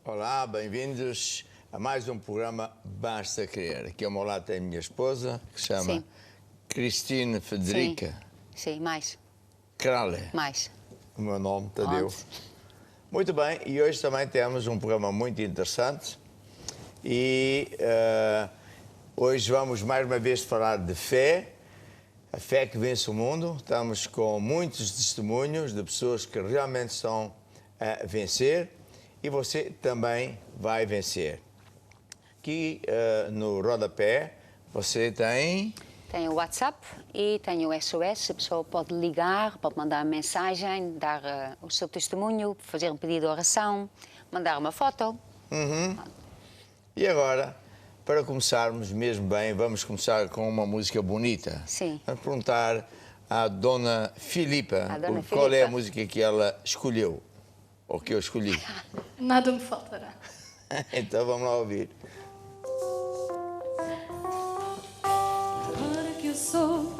Olá, bem-vindos a mais um programa Basta Querer. Aqui ao meu lado tem a minha esposa, que se chama Cristine Federica. Sim, mais. Krale. Mais. O meu nome, Tadeu. Muito bem, e hoje também temos um programa muito interessante. E hoje vamos mais uma vez falar de fé, a fé que vence o mundo. Estamos com muitos testemunhos de pessoas que realmente estão a vencer e você também vai vencer. Aqui no rodapé você tem... Tem o WhatsApp e tem o SOS. A pessoa pode ligar, pode mandar mensagem, dar o seu testemunho, fazer um pedido de oração, mandar uma foto. E agora, para começarmos mesmo bem, vamos começar com uma música bonita. Sim. Vamos perguntar à Dona Filipa qual é a música que ela escolheu, ou que eu escolhi. Nada me faltará. Então vamos lá ouvir. Agora que eu sou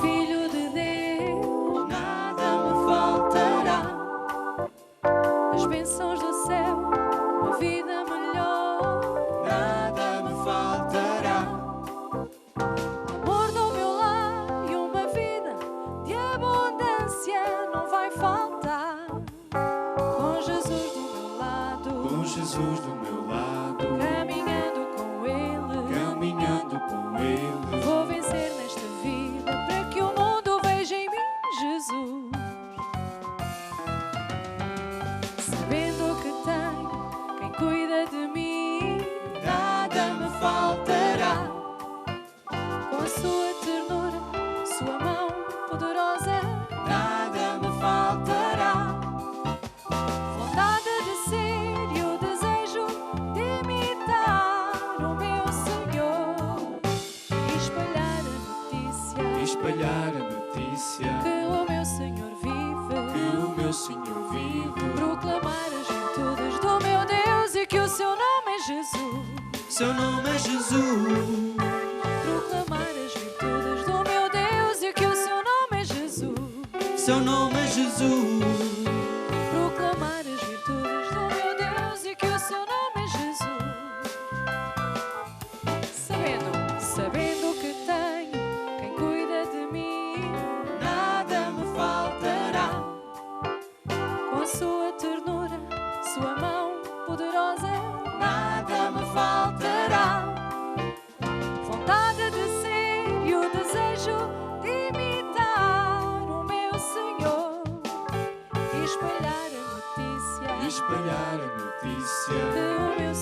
filho de Deus, nada me faltará. As bênçãos do céu, uma vida melhor, nada me faltará. Amor do meu lar e uma vida de abundância não vai faltar. Com Jesus do meu lado, caminhando com Ele, vou vencer nesta vida para que o mundo veja em mim Jesus. Sabendo que tenho quem cuida de mim, nada me faltará. Com a sua ternura, sua mão poderosa, nada me faltará. Vontade de ser e o desejo de imitar o meu Senhor e espalhar a notícia que o meu Senhor vive, proclamar as virtudes do meu Deus e que o seu nome é Jesus. Seu nome é Jesus. Proclamar as virtudes do meu Deus e que o seu nome é Jesus. Seu nome é Jesus. Proclamar as virtudes do meu Deus e que o seu nome é Jesus. Sabendo que tenho quem cuida de mim, nada me faltará. Com a sua ternura, sua mão poderosa, nada me faltará. Vontade de ser e o desejo de imitar o meu Senhor e espalhar a notícia que o meu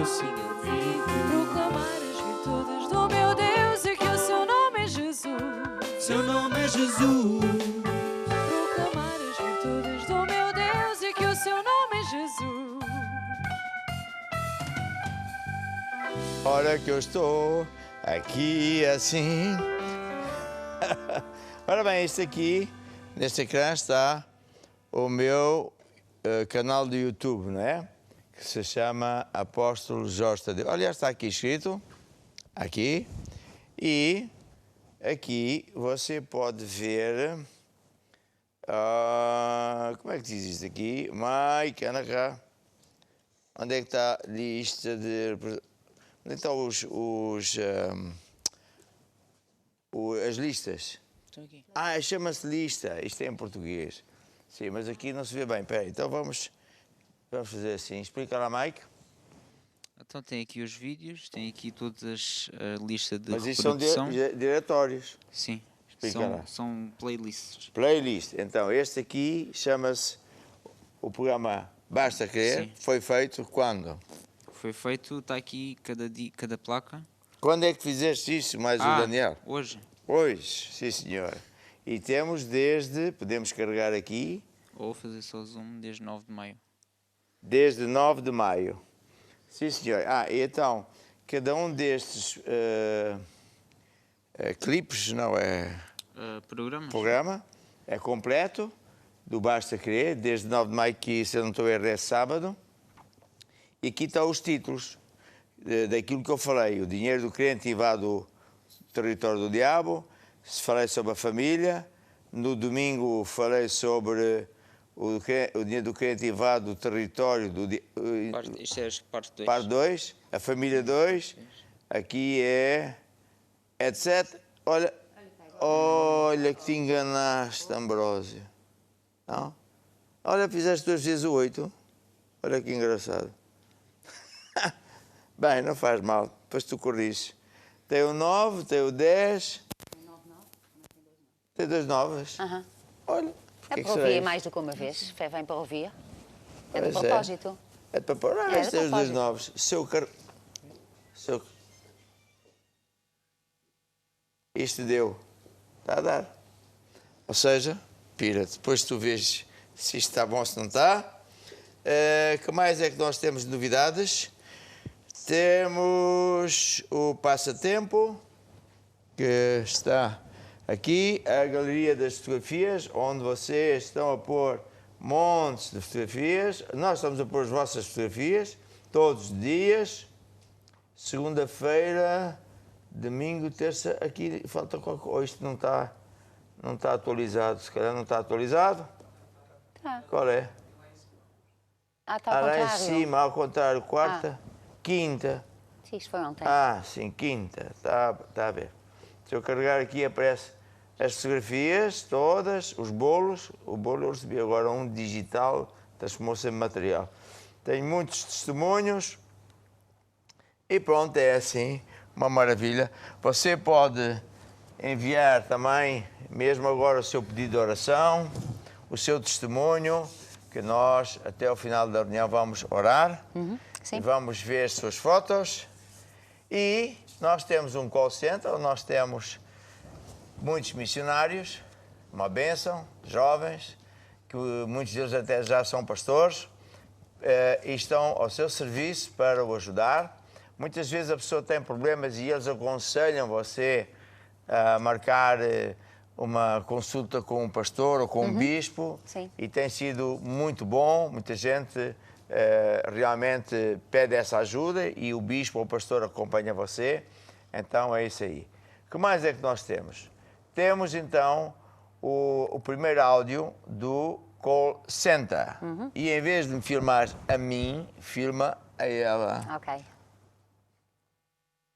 Senhor vive, proclamar as virtudes do meu Deus e que o seu nome é Jesus. Seu nome é Jesus. Proclamar as virtudes do meu Deus e que o seu nome é Jesus. Ora que eu estou aqui assim. Ora bem, este aqui, neste ecrã está o meu canal do YouTube, não é? Que se chama Apóstolo Jorge Tadeu. Aliás, está aqui escrito, aqui, e aqui você pode ver, como é que diz isto aqui? Mike, anda cá. Onde é que está a lista de... Onde estão as listas? Estou aqui. Chama-se lista. Isto é em português. Sim, mas aqui não se vê bem. Espera aí, então vamos fazer assim. Explica lá, Mike. Então tem aqui os vídeos, tem aqui todas a lista de Mas isto são reprodução. diretórios. Sim, Explica lá. são playlists. Playlist. Então, este aqui chama-se o programa Basta Querer. Sim. Foi feito quando? Foi feito, está aqui cada placa. Quando é que fizeste isso, mais o Daniel? Hoje. Hoje, sim senhor. E temos podemos carregar aqui, Ou fazer só zoom desde 9 de maio. desde 9 de maio. Sim senhor. E então, cada um destes clipes, não é? Programas? Programa, é completo, do Basta Querer, desde 9 de maio, que se eu não estou a errar é sábado. E aqui estão os títulos daquilo que eu falei. O dinheiro do crente invade o território do diabo. Falei sobre a família. No domingo falei sobre o dinheiro do crente invade o território do... Isto é a parte 2. Parte 2, a família 2, aqui é etc. Olha que te enganaste, Ambrósio. Não? Olha, fizeste 2 vezes o 8. Olha que engraçado. Bem, não faz mal, depois tu corriges. Tem o 9, tem o 10. Tem 2 9. Olha. É para ouvir mais do que uma vez. Fé vem para ouvir. É de Pois propósito. É para pôr. É de Este é os 2 propósito. 9. Isto deu. Está a dar. Ou seja, pira, depois tu vês se isto está bom ou se não está. Que mais é que nós temos de novidades? Temos o passatempo, que está aqui, a galeria das fotografias, onde vocês estão a pôr montes de fotografias. Nós estamos a pôr as vossas fotografias todos os dias. Segunda-feira, domingo, terça, aqui falta qualquer coisa. Isto não está atualizado, se calhar não está atualizado. Tá. Qual é? Está ao Lá em contrário. cima, ao contrário, quarta, quinta. Sim, isto foi ontem. Sim, quinta, está a ver. Se eu carregar aqui aparece as fotografias todas, os bolos. O bolo eu recebi agora um digital, transformou-se em material. Tenho muitos testemunhos e pronto, é assim, uma maravilha. Você pode enviar também, mesmo agora, o seu pedido de oração, o seu testemunho, que nós, até ao final da reunião, vamos orar sim. e vamos ver as suas fotos. E nós temos um call center, onde nós temos muitos missionários, uma bênção, jovens, que muitos deles até já são pastores, e estão ao seu serviço para o ajudar. Muitas vezes a pessoa tem problemas e eles aconselham você a marcar uma consulta com um pastor ou com um bispo. Sim. E tem sido muito bom. Muita gente realmente pede essa ajuda e o bispo ou o pastor acompanha você. Então é isso aí. O que mais é que nós temos? Temos então o primeiro áudio do call center. E em vez de me filmar a mim, filma a ela. Ok.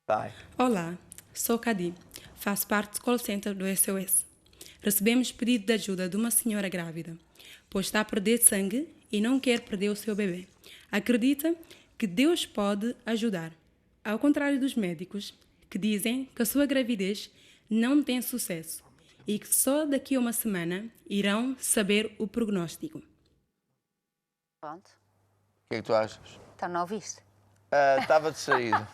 Vai. Olá, sou Cadi, faço parte do call center do SOS. Recebemos pedido de ajuda de uma senhora grávida, pois está a perder sangue e não quer perder o seu bebê. Acredita que Deus pode ajudar, ao contrário dos médicos, que dizem que a sua gravidez não tem sucesso e que só daqui a uma semana irão saber o prognóstico. Pronto. O que é que tu achas? Então não ouviste? Estava distraído.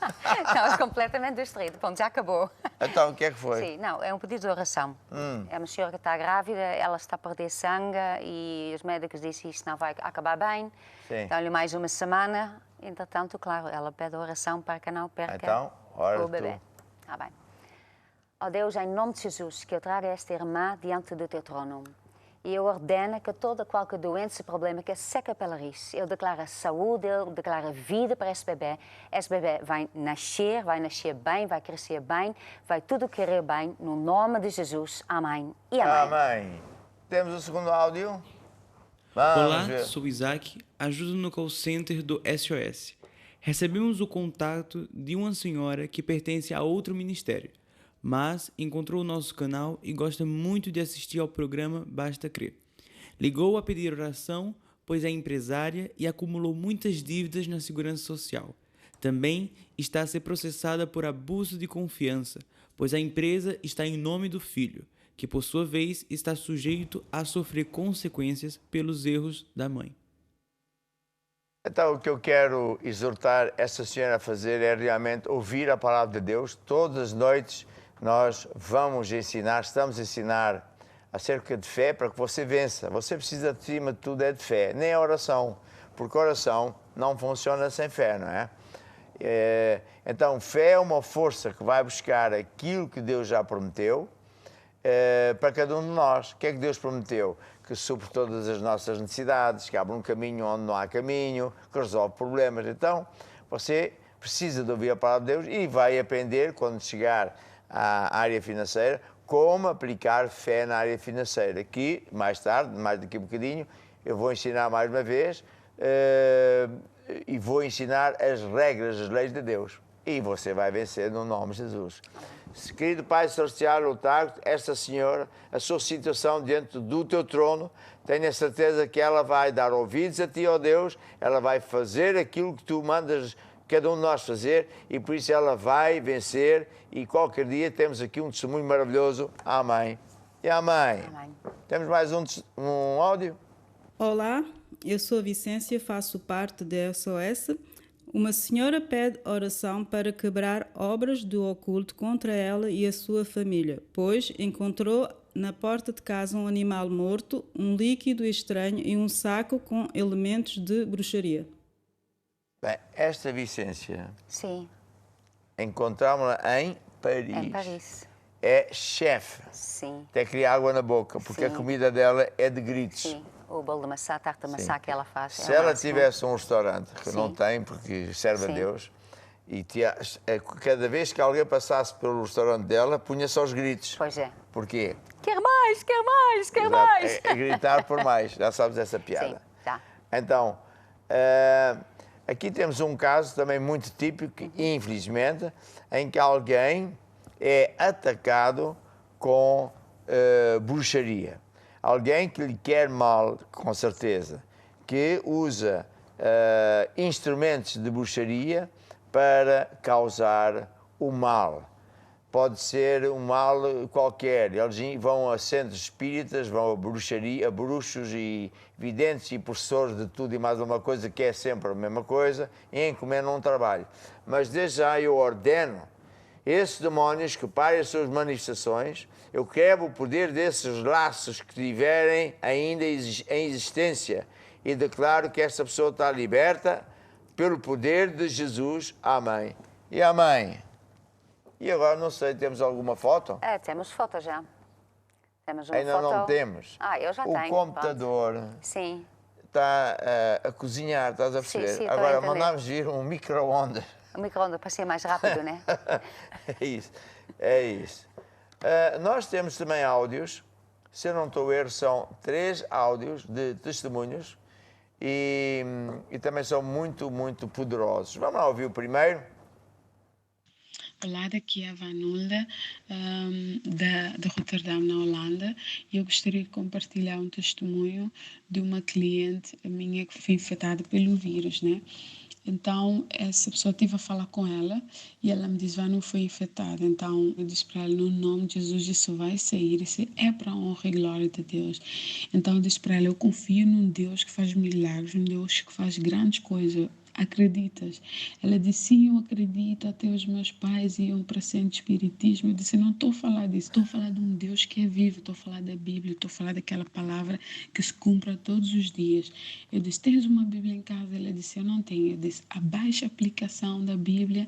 Estavas completamente distraído. Pronto, já acabou. Então, o que é que foi? Sim, não, é um pedido de oração. É uma senhora que está grávida, ela está a perder sangue e os médicos disseram que isto não vai acabar bem. Sim. Dão-lhe mais uma semana. Entretanto, claro, ela pede oração para que não perca Então, ora o bebê. Está bem. Ó Deus, em nome de Jesus, que eu traga esta irmã diante do teu trono. E eu ordeno que toda qualquer doença e problema que seca pela raiz, eu declaro saúde, eu declaro vida para esse bebê. Esse bebê vai nascer bem, vai crescer bem, vai tudo querer bem, no nome de Jesus. Amém e amém. Amém. Temos o segundo áudio? Vamos Olá, ver. sou Isaac, ajudo no call center do SOS. Recebemos o contato de uma senhora que pertence a outro ministério, mas encontrou o nosso canal e gosta muito de assistir ao programa Basta Crer. Ligou a pedir oração, pois é empresária e acumulou muitas dívidas na segurança social. Também está a ser processada por abuso de confiança, pois a empresa está em nome do filho, que por sua vez está sujeito a sofrer consequências pelos erros da mãe. Então, o que eu quero exortar essa senhora a fazer é realmente ouvir a palavra de Deus. Todas as noites nós estamos a ensinar acerca de fé para que você vença. Você precisa, acima de tudo, é de fé, nem a oração, porque a oração não funciona sem fé, não é? Então, fé é uma força que vai buscar aquilo que Deus já prometeu para cada um de nós. O que é que Deus prometeu? Que supre todas as nossas necessidades, que abre um caminho onde não há caminho, que resolve problemas. Então, você precisa de ouvir a palavra de Deus e vai aprender, quando chegar à área financeira, como aplicar fé na área financeira, que mais tarde, mais daqui a bocadinho, eu vou ensinar mais uma vez e vou ensinar as regras, as leis de Deus. E você vai vencer no nome de Jesus. Querido Pai Celestial, eu trago esta senhora, a sua situação diante do teu trono. Tenho a certeza que ela vai dar ouvidos a ti, ó Deus. Ela vai fazer aquilo que tu mandas cada um de nós fazer e por isso ela vai vencer. E qualquer dia temos aqui um testemunho maravilhoso. Amém. E amém. Amém. Temos mais um áudio? Olá, eu sou a Vicência, faço parte da SOS. Uma senhora pede oração para quebrar obras do oculto contra ela e a sua família, pois encontrou na porta de casa um animal morto, um líquido estranho e um saco com elementos de bruxaria. Bem, esta Vicência, Sim, encontramos-la em Paris. em Paris. É chefe. Sim, Até queria água na boca, porque Sim. a comida dela é de gritos. sim. O bolo de maçã, a tarte de maçã que ela faz. Se é o ela máximo. tivesse um restaurante, que Sim. não tem, porque serve a Sim. Deus, e cada vez que alguém passasse pelo restaurante dela, punha-se aos gritos. Pois é. Porquê? Quer mais, quer mais, quer Exato, mais. é gritar por mais. Já sabes essa piada. Sim, já. Então, aqui temos um caso também muito típico, infelizmente, em que alguém é atacado com bruxaria. Alguém que lhe quer mal, com certeza, que usa instrumentos de bruxaria para causar o mal. Pode ser um mal qualquer. Eles vão a centros espíritas, vão a bruxaria, a bruxos e videntes e professores de tudo e mais alguma coisa, que é sempre a mesma coisa, e encomendam um trabalho. Mas desde já eu ordeno esses demónios que parem as suas manifestações, eu quebro o poder desses laços que tiverem ainda em existência e declaro que esta pessoa está liberta pelo poder de Jesus. Amém. E amém. E agora, não sei, temos alguma foto? É, temos foto já. Temos uma Ainda foto. não temos. Ah, eu já o tenho. computador pronto. Sim. está a cozinhar, estás a perceber? sim, estou a agora, entender. mandamos vir um micro-ondas. O micro-ondas para ser mais rápido, né? É isso, é isso. Nós temos também áudios, se eu não estou a erro, são 3 áudios de testemunhos e também são muito, muito poderosos. Vamos lá ouvir o primeiro. Olá, daqui é a Vanulda, de Rotterdam, na Holanda. E eu gostaria de compartilhar um testemunho de uma cliente minha que foi infectada pelo vírus, né? Então, essa pessoa estive a falar com ela e ela me disse, não foi infectada. Então, eu disse para ela, no nome de Jesus, isso vai sair, isso é para a honra e glória de Deus. Então, eu disse para ela, eu confio num Deus que faz milagres, num Deus que faz grandes coisas. Acreditas? Ela disse, sim, eu acredito, até os meus pais iam para centro de espiritismo. Eu disse, não estou a falar disso, estou a falar de um Deus que é vivo, estou a falar da Bíblia, estou a falar daquela palavra que se cumpre todos os dias. Eu disse, tens uma Bíblia em casa? Ela disse, eu não tenho. Eu disse, abaixa a aplicação da Bíblia,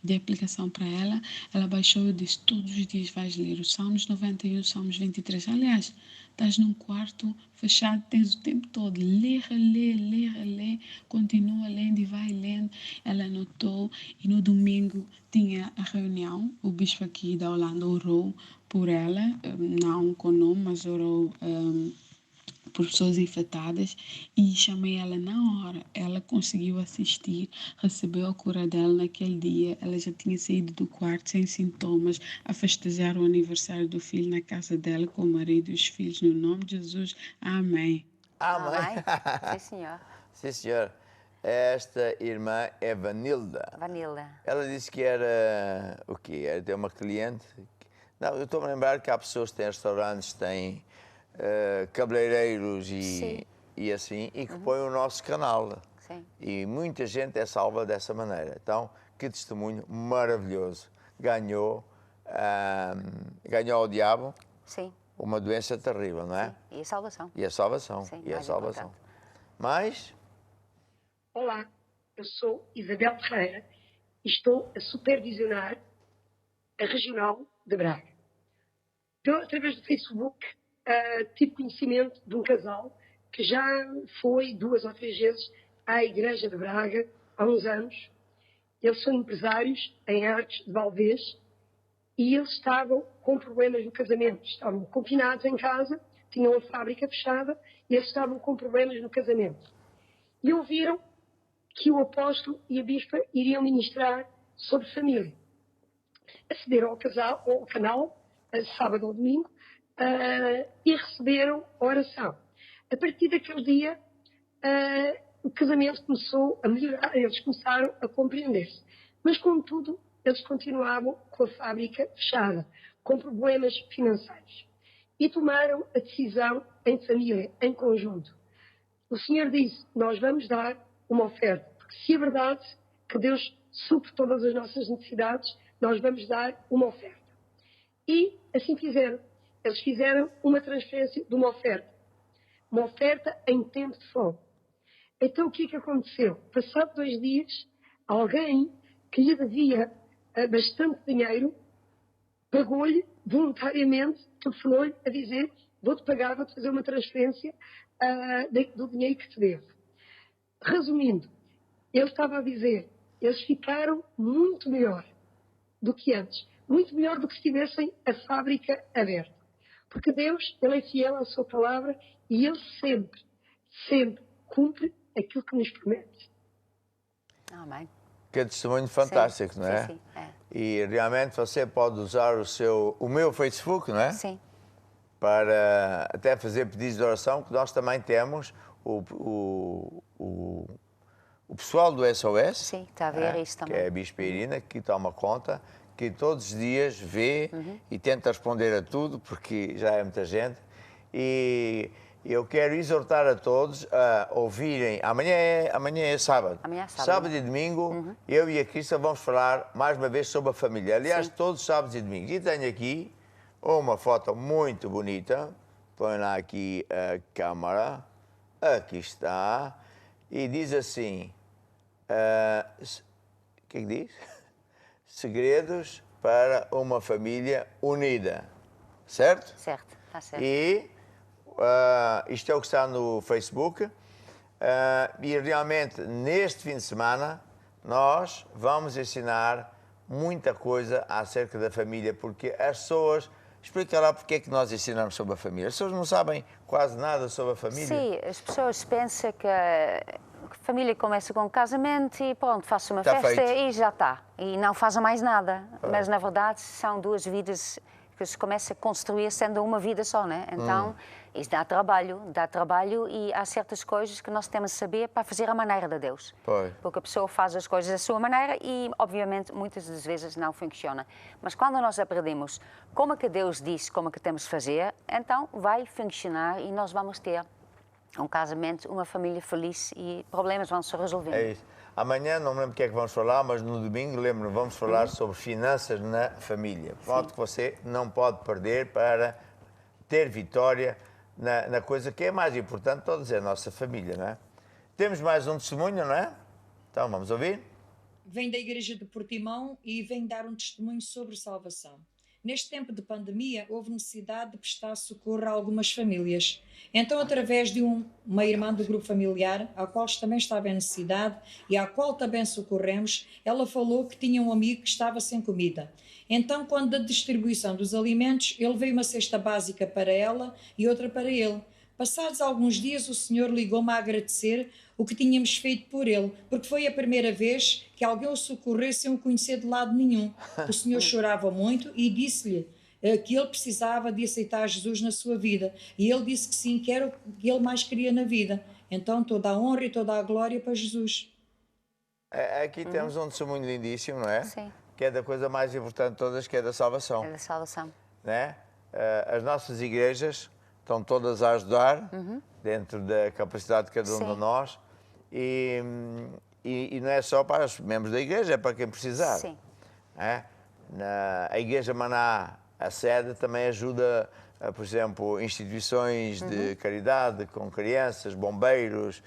de aplicação para ela. Ela baixou, eu disse, todos os dias vais ler os Salmos 91, Salmos 23. Aliás, estás num quarto fechado, tens o tempo todo, lê, relê, continua lendo e vai lendo. Ela anotou e no domingo tinha a reunião, o bispo aqui da Holanda orou por ela, não com nome, mas orou por pessoas infectadas e chamei ela na hora. Ela conseguiu assistir, recebeu a cura dela naquele dia. Ela já tinha saído do quarto sem sintomas, a festejar o aniversário do filho na casa dela com o marido e os filhos. No nome de Jesus, amém. Amém. Sim, senhor. Sim, senhor. Esta irmã é Vanilda. Vanilla. Ela disse que era o quê? Era ter uma cliente. Não, eu estou a lembrar que há pessoas que têm restaurantes, têm cabeleireiros e assim, e que põem o nosso canal. Sim. E muita gente é salva dessa maneira. Então, que testemunho maravilhoso. Ganhou ao diabo Sim. uma doença terrível, não é? E a salvação. E a salvação. Sim, e a mais salvação. importante. Mas, Olá, eu sou Isabel Ferreira e estou a supervisionar a Regional de Braga. Através do Facebook, tive conhecimento de um casal que já foi 2 ou 3 vezes à Igreja de Braga há uns anos. Eles são empresários em Arcos de Valdez e eles estavam com problemas no casamento. Estavam confinados em casa, tinham a fábrica fechada e eles estavam com problemas no casamento. E ouviram que o apóstolo e a bispa iriam ministrar sobre família. Acederam ao canal, sábado ou domingo, e receberam a oração. A partir daquele dia, o casamento começou a melhorar, eles começaram a compreender-se. Mas, contudo, eles continuavam com a fábrica fechada, com problemas financeiros. E tomaram a decisão em família, em conjunto. O Senhor disse, nós vamos dar uma oferta, porque se é verdade que Deus supre todas as nossas necessidades, nós vamos dar uma oferta. E assim fizeram. Eles fizeram uma transferência de uma oferta em tempo de fome. Então o que é que aconteceu? Passado 2 dias, alguém que lhe devia bastante dinheiro, pagou-lhe voluntariamente, telefonou-lhe a dizer, vou-te pagar, vou-te fazer uma transferência do dinheiro que te devo. Resumindo, ele estava a dizer, eles ficaram muito melhor do que antes, muito melhor do que se tivessem a fábrica aberta. Porque Deus, Ele é fiel à sua palavra e Ele sempre, sempre cumpre aquilo que nos promete. Amém. Que testemunho fantástico, sim, não é? Sim, sim, é. E realmente você pode usar o meu Facebook, não é? Sim. Para até fazer pedidos de oração, que nós também temos o pessoal do SOS. Sim, está a ver isso também. Que é a Bispa Irina, que toma conta, que todos os dias vê e tenta responder a tudo, porque já é muita gente. E eu quero exortar a todos a ouvirem. Amanhã é sábado. Amanhã é sábado. Sábado e domingo, eu e a Crista vamos falar mais uma vez sobre a família. Aliás, todos os sábados e domingos. E tenho aqui uma foto muito bonita. Põe lá aqui a câmara. Aqui está. E diz assim... o que é que diz? Segredos para uma família unida. Certo? Certo, está certo. E isto é o que está no Facebook. E realmente, neste fim de semana, nós vamos ensinar muita coisa acerca da família, porque as pessoas... Explica lá porque é que nós ensinamos sobre a família. As pessoas não sabem quase nada sobre a família. Sim, as pessoas pensam que a família começa com o casamento e pronto, faz uma festa feito. e já está. E não fazem mais nada. Mas, na verdade, são 2 vidas que se começa a construir sendo uma vida só, né? Então, isso dá trabalho e há certas coisas que nós temos de saber para fazer a maneira de Deus. Pois. Porque a pessoa faz as coisas da sua maneira e, obviamente, muitas das vezes não funciona. Mas quando nós aprendemos como é que Deus diz como é que temos de fazer, então vai funcionar e nós vamos ter um casamento, uma família feliz e problemas vão se resolvendo. É isso. Amanhã, não me lembro o que é que vamos falar, mas no domingo, lembro-me, vamos falar sobre finanças na família. Ponto que você não pode perder para ter vitória na coisa que é mais importante de todas, é a nossa família, não é? Temos mais um testemunho, não é? Então, vamos ouvir? Vem da Igreja de Portimão e vem dar um testemunho sobre salvação. Neste tempo de pandemia, houve necessidade de prestar socorro a algumas famílias. Então, através de uma irmã do grupo familiar, a qual também estava em necessidade e à qual também socorremos, ela falou que tinha um amigo que estava sem comida. Então, quando da distribuição dos alimentos, ele veio uma cesta básica para ela e outra para ele. Passados alguns dias, o Senhor ligou-me a agradecer o que tínhamos feito por ele, porque foi a primeira vez que alguém o socorresse sem o conhecer de lado nenhum. O Senhor chorava muito e disse-lhe que ele precisava de aceitar Jesus na sua vida. E ele disse que sim, que era o que ele mais queria na vida. Então, toda a honra e toda a glória para Jesus. Aqui temos um testemunho lindíssimo, não é? Sim. Que é da coisa mais importante de todas, que é da salvação. É da salvação. Né? As nossas igrejas estão todas a ajudar, dentro da capacidade de cada um de nós. E não é só para os membros da igreja, é para quem precisar. Sim. A Igreja Maná, a sede, também ajuda, por exemplo, instituições de caridade com crianças, bombeiros,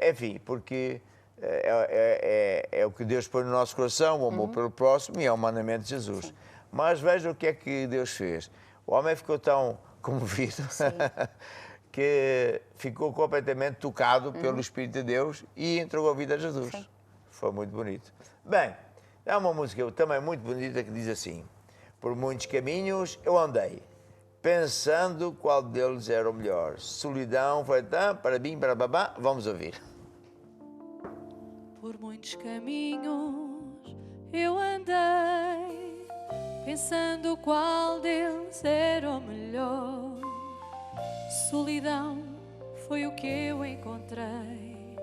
enfim, porque é o que Deus põe no nosso coração, o amor pelo próximo e é o mandamento de Jesus. Sim. Mas veja o que é que Deus fez. O homem ficou tão comovido que ficou completamente tocado pelo Espírito de Deus e entregou a vida a Jesus. Sim. Foi muito bonito. Bem, há uma música também muito bonita que diz assim: por muitos caminhos eu andei pensando qual deles era o melhor. Solidão foi tão, para bim, para babá. Vamos ouvir. Por muitos caminhos eu andei, pensando qual deles era o melhor. Solidão foi o que eu encontrei,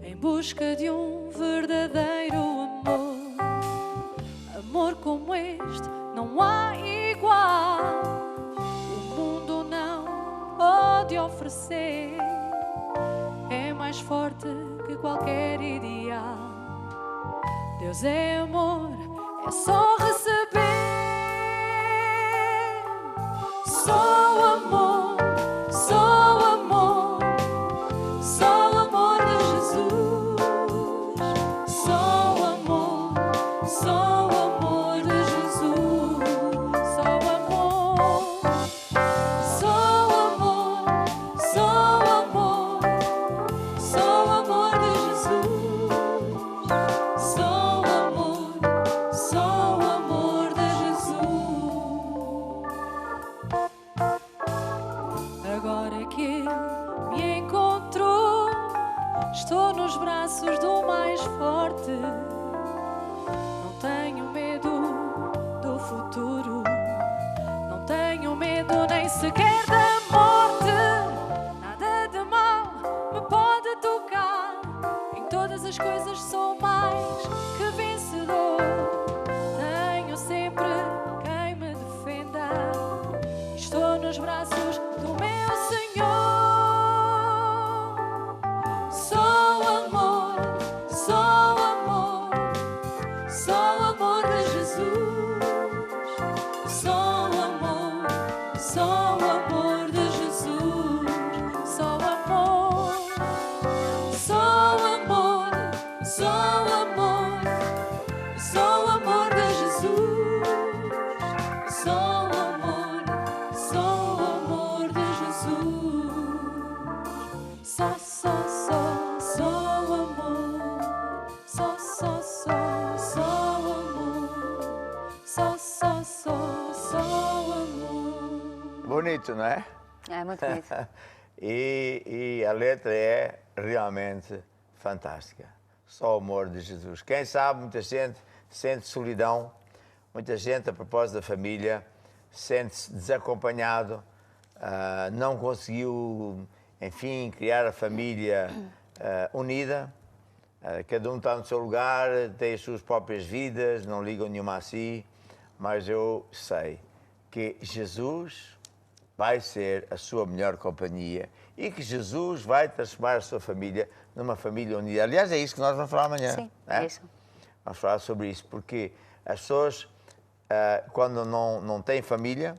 em busca de um verdadeiro amor. Amor como este não há igual, o mundo não pode oferecer. É mais forte que qualquer ideal. Deus é amor, é só receber. Só amor, só amor, só o amor de Jesus. Só amor, só o amor de Jesus. Só amor, só amor, só amor, só o amor de Jesus. Só amor, só o amor de Jesus. Agora que Ele me encontrou, estou nos braços do mais forte. Não tenho medo do futuro, não tenho medo nem sequer da morte. Nada de mal me pode tocar, em todas as coisas sou mais que vencedor. Tenho sempre quem me defenda, estou nos braços do meu Senhor. Só amor, só amor, só o amor de Jesus. Só amor, só o amor de Jesus. Só amor, só amor, só amor, só o amor de Jesus. Só amor, só o amor de Jesus. Só amor, só amor, só amor. Bonito, não é? É muito bonito. E a letra é realmente fantástica. Só o amor de Jesus. Quem sabe, muita gente sente solidão, muita gente, a propósito da família, sente-se desacompanhado, não conseguiu, enfim, criar a família unida. Cada um está no seu lugar, tem as suas próprias vidas, não ligam nenhuma a si, mas eu sei que Jesus vai ser a sua melhor companhia e que Jesus vai transformar a sua família numa família unida. Aliás, é isso que nós vamos falar amanhã. Sim, é isso. Vamos falar sobre isso, porque as pessoas, quando não têm família,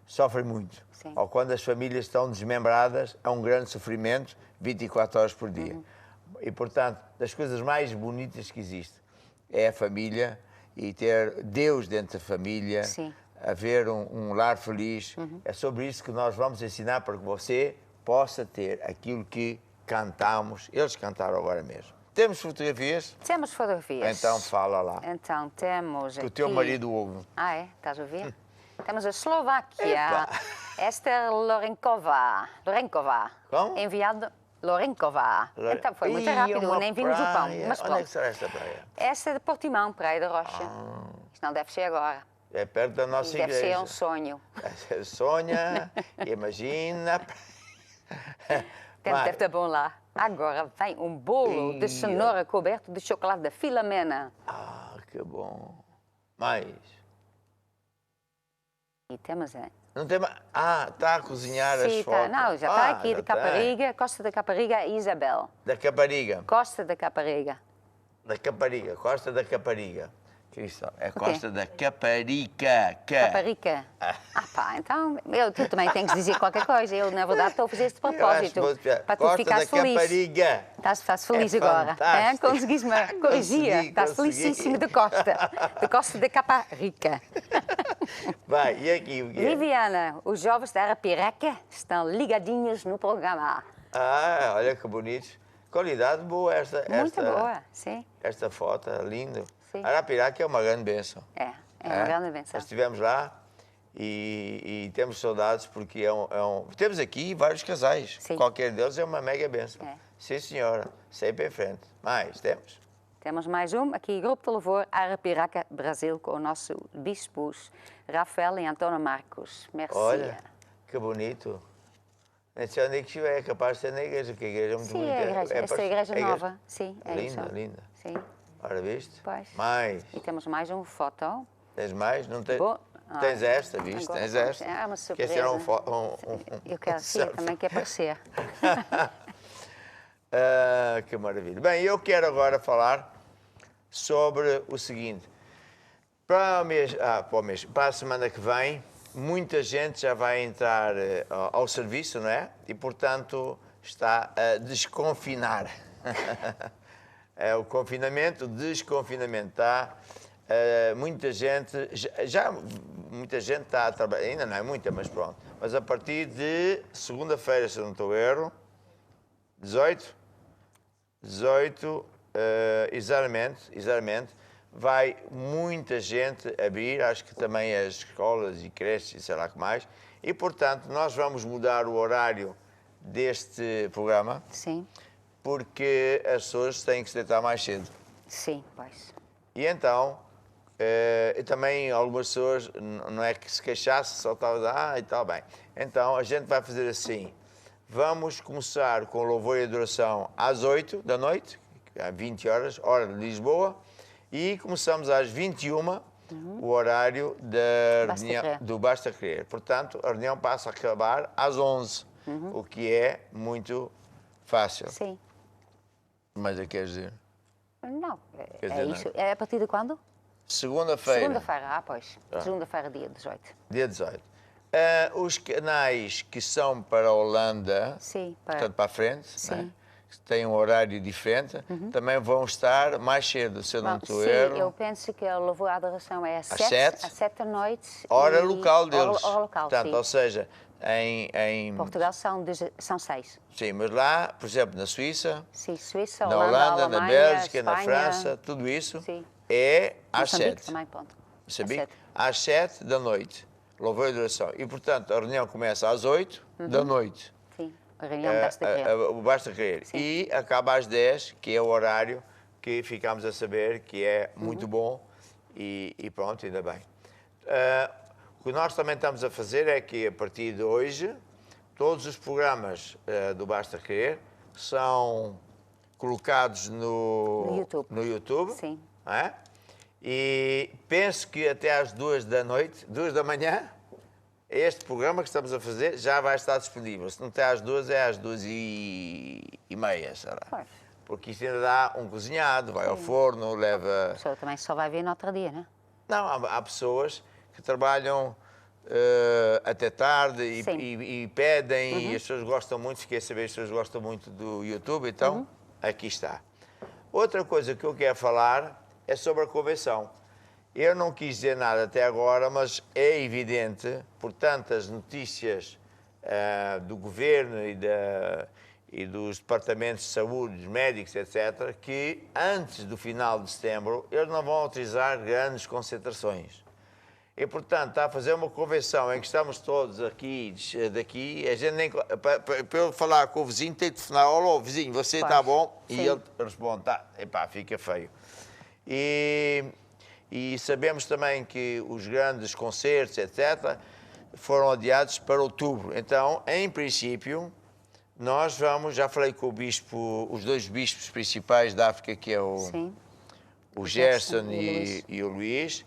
sofrem muito. Sim. Ou quando as famílias estão desmembradas, é um grande sofrimento 24 horas por dia. E, portanto, das coisas mais bonitas que existe é a família e ter Deus dentro da família, Sim. haver um lar feliz. É sobre isso que nós vamos ensinar para que você possa ter aquilo que cantamos. Eles cantaram agora mesmo. Temos fotografias? Temos fotografias. Então fala lá. Então temos Que aqui... o teu marido ouve. Ah, é? Estás a ouvir? Temos a Eslováquia. Epa. Esther Lorenkova. Como? Enviado... Lorenkova. Então foi muito rápido, nem vimos o pão. Mas Onde é que pronto. será esta praia? Esta é de Portimão, Praia da Rocha. Isto não deve ser agora. É perto da nossa Deve igreja. ser um sonho. Sonha, imagina. Deve estar bom lá. Agora vem um bolo de cenoura coberto de chocolate da Filomena. Ah, que bom. Mais. E temos... Não tem mais... Ah, está a cozinhar as Sim, fotos. tá. Não, já está aqui já de Capariga, Costa da Capariga, Isabel. Da Capariga. Costa da Capariga. Da Capariga, Costa da Capariga. Cristo, é Costa da Caparica. Caparica? Ah pá, então tu também tens de dizer qualquer coisa. Eu, na verdade, estou a fazer este propósito. Para tu ficares feliz. Capariga. Estás feliz É agora. fantástico. Conseguiste-me corrigir. Estás Consegui. felicíssimo de Costa. De Costa da Caparica. Vai, e aqui o quê? Viviana, os jovens da Arapiraca estão ligadinhos no programa. Ah, olha que bonito. Qualidade boa Muito boa, sim. Esta foto, lindo. Sim. Arapiraca é uma grande bênção. É uma grande benção. Nós estivemos lá E temos saudades porque temos aqui vários casais. Sim. Qualquer deles é uma mega bênção. É. Sim, senhora. Sempre em frente. Mais, temos. Temos mais um, aqui, Grupo de Louvor Arapiraca, Brasil, com o nosso bispos Rafael e Antônio Marcos. Merci. Olha, que bonito. Nem sei onde é que é capaz de ser na igreja, porque a igreja é muito Sim, bonita. é a igreja, esta igreja nova. Sim, é linda, isso. linda. Sim, Ora, viste? pois. Mais. E temos mais um foto. Tens mais? Não tens? Boa. Tens esta, viste? Agora Tens vamos- esta. É uma surpresa. Queres tirar Eu quero, sim, eu também quero aparecer. Que maravilha. Bem, eu quero agora falar sobre o seguinte. Para a semana que vem, muita gente já vai entrar ao serviço, não é? E, portanto, está a desconfinar. É o confinamento, o desconfinamento. Está muita gente, muita gente está a trabalhar, ainda não é muita, mas pronto. Mas a partir de segunda-feira, se eu não estou erro, 18, exatamente, vai muita gente a vir, acho que também as escolas e creches e sei lá o que mais, e portanto nós vamos mudar o horário deste programa, Sim, porque as pessoas têm que se deitar mais cedo. sim, pois. E então, e também algumas pessoas, não é que se queixasse, só estava e tal, bem. Então a gente vai fazer assim, vamos começar com louvor e adoração às 8 da noite, às 20 horas, hora de Lisboa, e começamos às 21, o horário do Basta Querer. Portanto, a reunião passa a acabar às 11, o que é muito fácil. Sim. Mas é que quer dizer? Não, Quer é dizer, isso. É a partir de quando? Segunda-feira. Segunda-feira, pois. Segunda-feira, dia 18. Dia 18. Os canais que são para a Holanda, Sim, para... portanto para a frente, Sim. né, que têm um horário diferente, também vão estar mais cedo, se eu não estou sim, erro. eu penso que a louvor à adoração é às 7? às 7 da noite. Hora e- local deles. Hora local, Portanto, sim. ou seja, em Portugal são 6. Sim, mas lá, por exemplo, na Suíça, Sim, Suíça, na Holanda, Holanda, na Alemanha, Bélgica, na Espanha, França, tudo isso Sim. é às Moçambique 7. também, ponto. Sabia? Às 7. Às 7 da noite. Louvor e adoração. E, portanto, a reunião começa às 8 da noite. Sim, a reunião basta querer. O Basta Querer. Sim. E acaba às 10, que é o horário que ficamos a saber que é muito bom e pronto, ainda bem. O que nós também estamos a fazer é que, a partir de hoje, todos os programas do Basta Querer são colocados no YouTube. Sim. Não é? E penso que até às 2 da noite, 2 da manhã, este programa que estamos a fazer já vai estar disponível. Se não até às 2, é às 2h30, será? Pois. Porque isto ainda dá um cozinhado, vai ao forno, leva... A pessoa também só vai ver no outro dia, não é? Não, há pessoas que trabalham até tarde Sim. e pedem, e as pessoas gostam muito, fiquei a saber, as pessoas gostam muito do YouTube, então aqui está. Outra coisa que eu quero falar é sobre a convenção. Eu não quis dizer nada até agora, mas é evidente, por tantas notícias do governo e dos departamentos de saúde, dos médicos, etc., que antes do final de setembro eles não vão autorizar grandes concentrações. E, portanto, está a fazer uma convenção em que estamos todos aqui, daqui, a gente nem... Para eu falar com o vizinho, tem de telefonar, olá, vizinho, você está bom? Sim. E ele responde, tá, epá, fica feio. E sabemos também que os grandes concertos, etc., foram adiados para outubro. Então, em princípio, nós vamos, já falei com o bispo, os dois bispos principais da África, que é o Gerson e o Luís,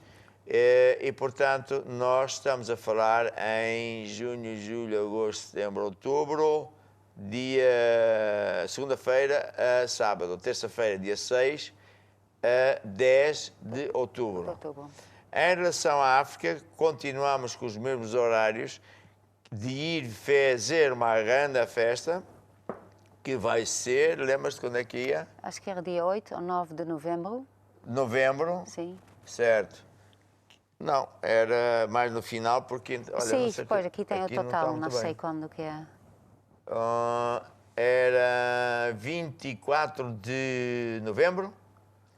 e, portanto, nós estamos a falar em junho, julho, agosto, setembro, outubro, segunda-feira a sábado, terça-feira, dia 6, a 10 de outubro. Em relação à África, continuamos com os mesmos horários de ir fazer uma grande festa, que vai ser, lembras-te quando é que ia? Acho que era dia 8 ou 9 de novembro. Novembro? Sim. Certo. Não, era mais no final, porque... Olha, Sim, não sei depois aqui tem aqui o total, está não muito sei bem. quando que é. Era 24 de novembro.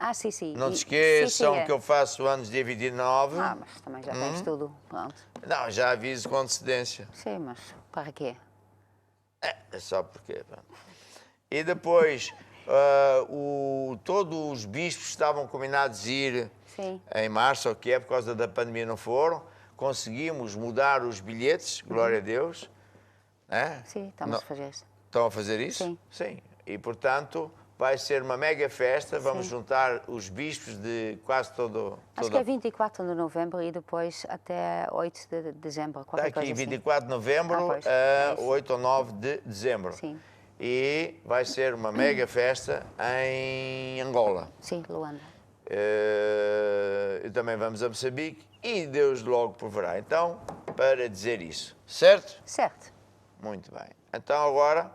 Ah, sim, sim. Não te E- esqueçam sim, sim, é. que eu faço anos dia 29. Ah, mas também já tens tudo. Pronto. Não, já aviso com antecedência. Sim, mas para quê? É só porque. Pronto. E depois, todos os bispos estavam combinados a ir Sim. em março, ou que é, por causa da pandemia não foram. Conseguimos mudar os bilhetes, glória a Deus. É? Sim, estamos a fazer isso. Estão a fazer isso? Sim. Sim. E, portanto, vai ser uma mega festa. Vamos juntar os bispos de quase todo... Acho que é 24 de novembro e depois até 8 de dezembro, Está qualquer aqui, coisa assim. 24 de novembro pois, a é isso. 8 ou 9 de dezembro. Sim. E vai ser uma mega festa em Angola. Sim, Luanda. E também vamos a Moçambique e Deus logo proverá. Então, para dizer isso, certo? Certo. Muito bem. Então agora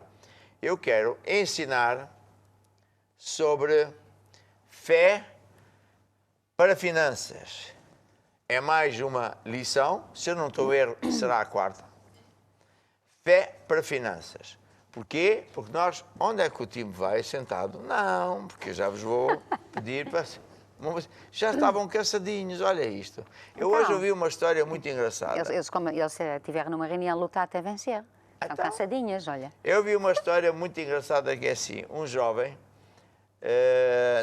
eu quero ensinar sobre fé para finanças. É mais uma lição, se eu não estou a erro, será a quarta. Fé para finanças. Porquê? Porque nós, onde é que o time vai? Sentado? Não, porque eu já vos vou pedir para... Já estavam cansadinhos, olha isto. Eu Então. hoje ouvi uma história muito engraçada. Eles tiveram numa reunião a lutar até vencer. Estão Então. cansadinhas, olha. Eu vi uma história muito engraçada que é assim, um jovem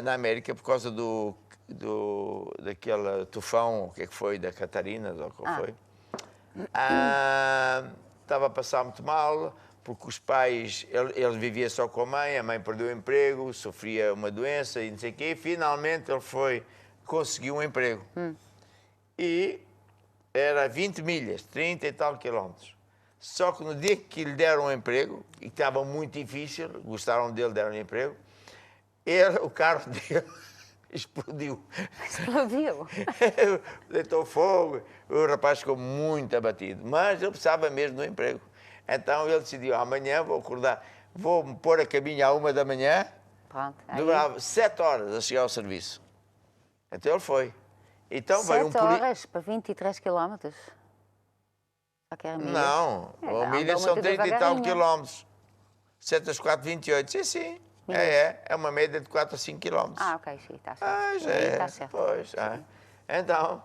na América, por causa daquele tufão, o que é que foi, da Catarina, ou o que foi, estava a passar muito mal, porque os pais, ele vivia só com a mãe perdeu o emprego, sofria uma doença e não sei o quê, e finalmente ele conseguiu um emprego. E era 20 milhas, 30 e tal quilómetros. Só que no dia que lhe deram um emprego, e que estava muito difícil, gostaram dele, deram-lhe emprego, o carro dele explodiu. Explodiu? Deitou fogo, o rapaz ficou muito abatido, mas ele precisava mesmo do emprego. Então ele decidiu, amanhã vou acordar, vou me pôr a caminho à 1 da manhã, Pronto. demorava 7 horas a chegar ao serviço. Então ele foi. Então veio 7 horas para 23 quilómetros? Só que era milhas. Não, a milha são 30 e tal quilómetros. 7 às 4, 28. Sim, sim. É uma média de 4 a 5 quilómetros. Ah, ok, sim, está certo. Já é. Está certo. Pois, Então,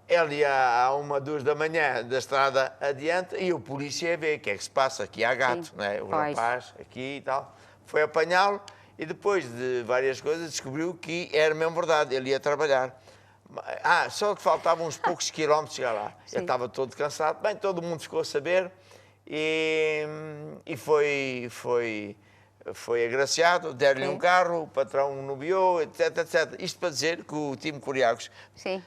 ele ia à 1, 2 da manhã da estrada adiante e o polícia ia ver o que é que se passa. Aqui há gato, Sim. não é? O Pois. rapaz, aqui e tal. Foi apanhá-lo e depois de várias coisas descobriu que era mesmo verdade. Ele ia trabalhar. Só que faltavam uns poucos quilómetros chegar lá. Sim. Ele estava todo cansado. Bem, todo mundo ficou a saber e foi agraciado, deram-lhe um carro, o patrão nomeou, etc, etc. Isto para dizer que o time Curiacos, Sim.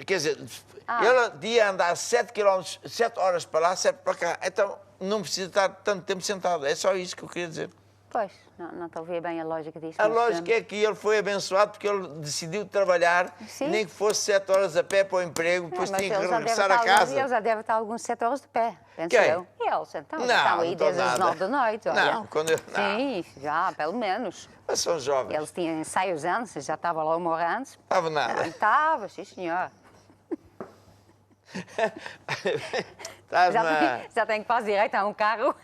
quer dizer, ele ia andar 7 quilómetros, 7 horas para lá, 7 para cá. Então não precisa estar tanto tempo sentado. É só isso que eu queria dizer. Pois, não estou a ver bem a lógica disso. A mas, lógica é que ele foi abençoado porque ele decidiu trabalhar, Sim. nem que fosse 7 horas a pé para o emprego, depois mas tinha que ele já regressar deve a estar casa. Ele já deve estar alguns 7 horas de pé, penso Quem? eu. Eles, então, Não, estão aí não estou desde as nada. 9 da noite, olha. Não, quando eu... não. Sim, já, pelo menos. Mas são jovens. Eles tinham ensaios antes, já estava lá uma hora antes. Estava nada. Estava, sim, senhor. Estás Já tenho quase direito a um carro.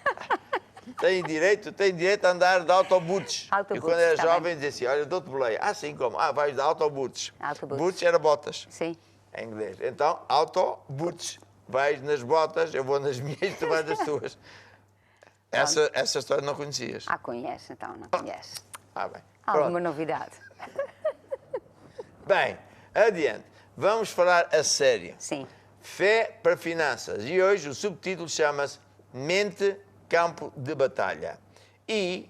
Tem direito a andar de autobuses. Autobuses, E quando era tá jovem dizia assim, olha, eu dou-te boleia. Sim, como? Vais de autobuses. Autobuses. Boots era botas, Sim. em inglês. Então, autobuses. Vais nas botas, eu vou nas minhas, tu vais nas tuas. Essa história não conhecias? Conhece, então, não conhece. Bem. Alguma Pronto. novidade? Bem, adiante. Vamos falar a sério. Sim. Fé para finanças. E hoje o subtítulo chama-se Mente, Campo de Batalha. E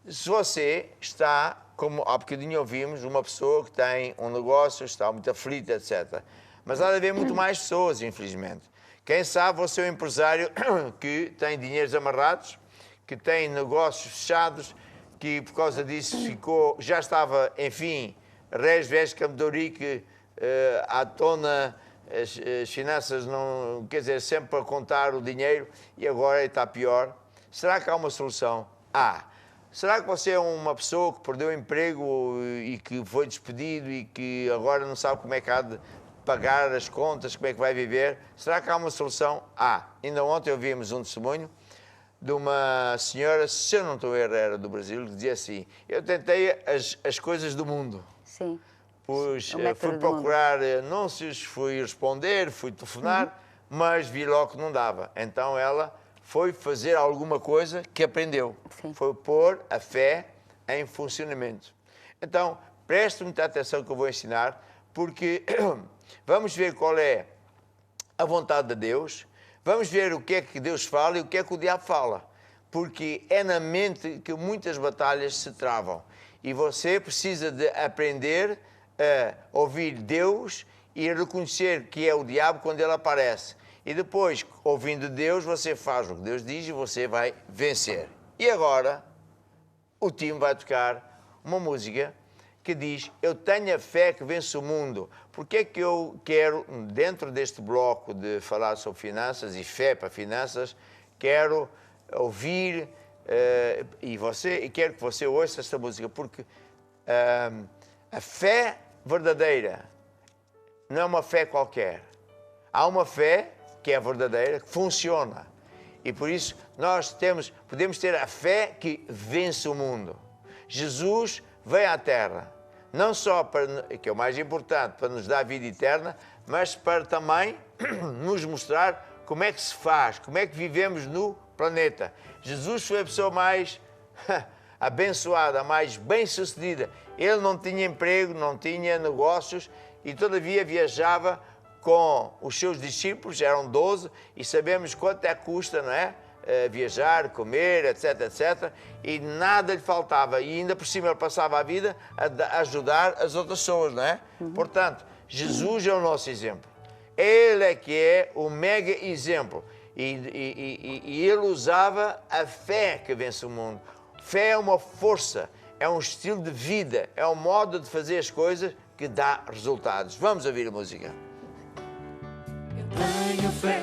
se você está, como há bocadinho ouvimos, uma pessoa que tem um negócio, está muito aflita, etc. Mas há de haver muito mais pessoas, infelizmente. Quem sabe você é um empresário que tem dinheiros amarrados, que tem negócios fechados, que por causa disso já estava, enfim, res vés camedorique, à tona, as finanças não, quer dizer, sempre para contar o dinheiro e agora está pior. Será que há uma solução? Será que você é uma pessoa que perdeu o emprego e que foi despedido e que agora não sabe como é que há de pagar as contas, como é que vai viver? Será que há uma solução? Ainda ontem ouvimos um testemunho de uma senhora, se eu não estou a errar, era do Brasil, que dizia assim: eu tentei as coisas do mundo. Sim. Fui procurar anúncios, fui responder, fui telefonar, mas vi logo que não dava. Então ela foi fazer alguma coisa que aprendeu. Sim. Foi pôr a fé em funcionamento. Então, preste muita atenção que eu vou ensinar, porque vamos ver qual é a vontade de Deus, vamos ver o que é que Deus fala e o que é que o diabo fala. Porque é na mente que muitas batalhas se travam. E você precisa de aprender a ouvir Deus e reconhecer que é o diabo quando ele aparece. E depois, ouvindo Deus, você faz o que Deus diz e você vai vencer. E agora, o time vai tocar uma música que diz: eu tenho a fé que vence o mundo. Porque é que eu quero, dentro deste bloco de falar sobre finanças e fé para finanças, quero ouvir e quero que você ouça esta música, porque a fé verdadeira não é uma fé qualquer. Há uma fé que é verdadeira, que funciona. E por isso nós podemos ter a fé que vence o mundo. Jesus veio à Terra, não só para, que é o mais importante, para nos dar a vida eterna, mas para também nos mostrar como é que se faz, como é que vivemos no planeta. Jesus foi a pessoa mais abençoada, mais bem-sucedida. Ele não tinha emprego, não tinha negócios e todavia viajava com os seus discípulos, eram 12, e sabemos quanto é que custa, não é? Viajar, comer, etc, etc, e nada lhe faltava, e ainda por cima ele passava a vida a ajudar as outras pessoas, não é? Portanto, Jesus é o nosso exemplo. Ele é que é o mega exemplo, e ele usava a fé que vence o mundo. Fé é uma força, é um estilo de vida, é um modo de fazer as coisas que dá resultados. Vamos ouvir a música. Tenho fé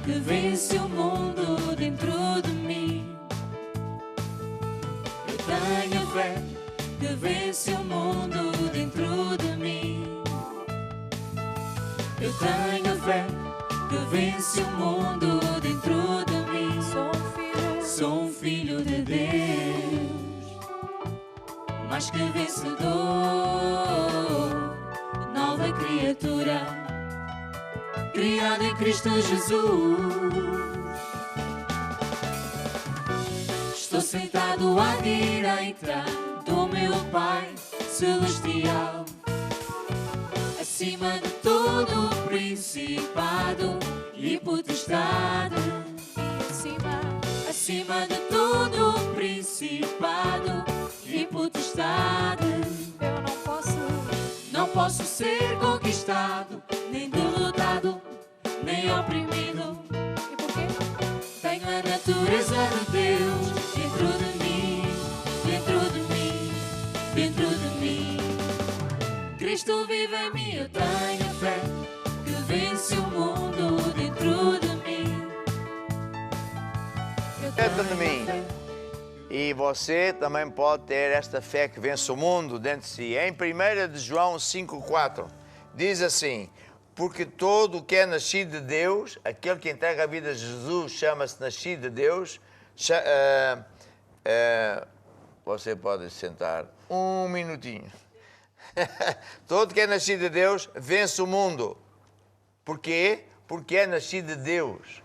que vence o mundo dentro de mim. Eu tenho fé que vence o mundo dentro de mim. Eu tenho fé que vence o mundo dentro de mim. Sou um filho de Deus, mais que vencedor, nova criatura, criado em Cristo Jesus. Estou sentado à direita do meu Pai Celestial, acima de todo principado e potestade, acima de todo principado e potestade. Eu não posso ser conquistado, nem derrotado, nem oprimido. E por quê? Tenho a natureza de Deus dentro de mim, dentro de mim, dentro de mim. Cristo vive em mim, eu tenho fé que vence o mundo dentro de mim. Dentro de mim. E você também pode ter esta fé que vence o mundo dentro de si. Em 1 de João 5,4 diz assim: porque todo o que é nascido de Deus, aquele que entrega a vida a Jesus, chama-se nascido de Deus. Você pode sentar um minutinho. Todo que é nascido de Deus vence o mundo. Porquê? Porque é nascido de Deus.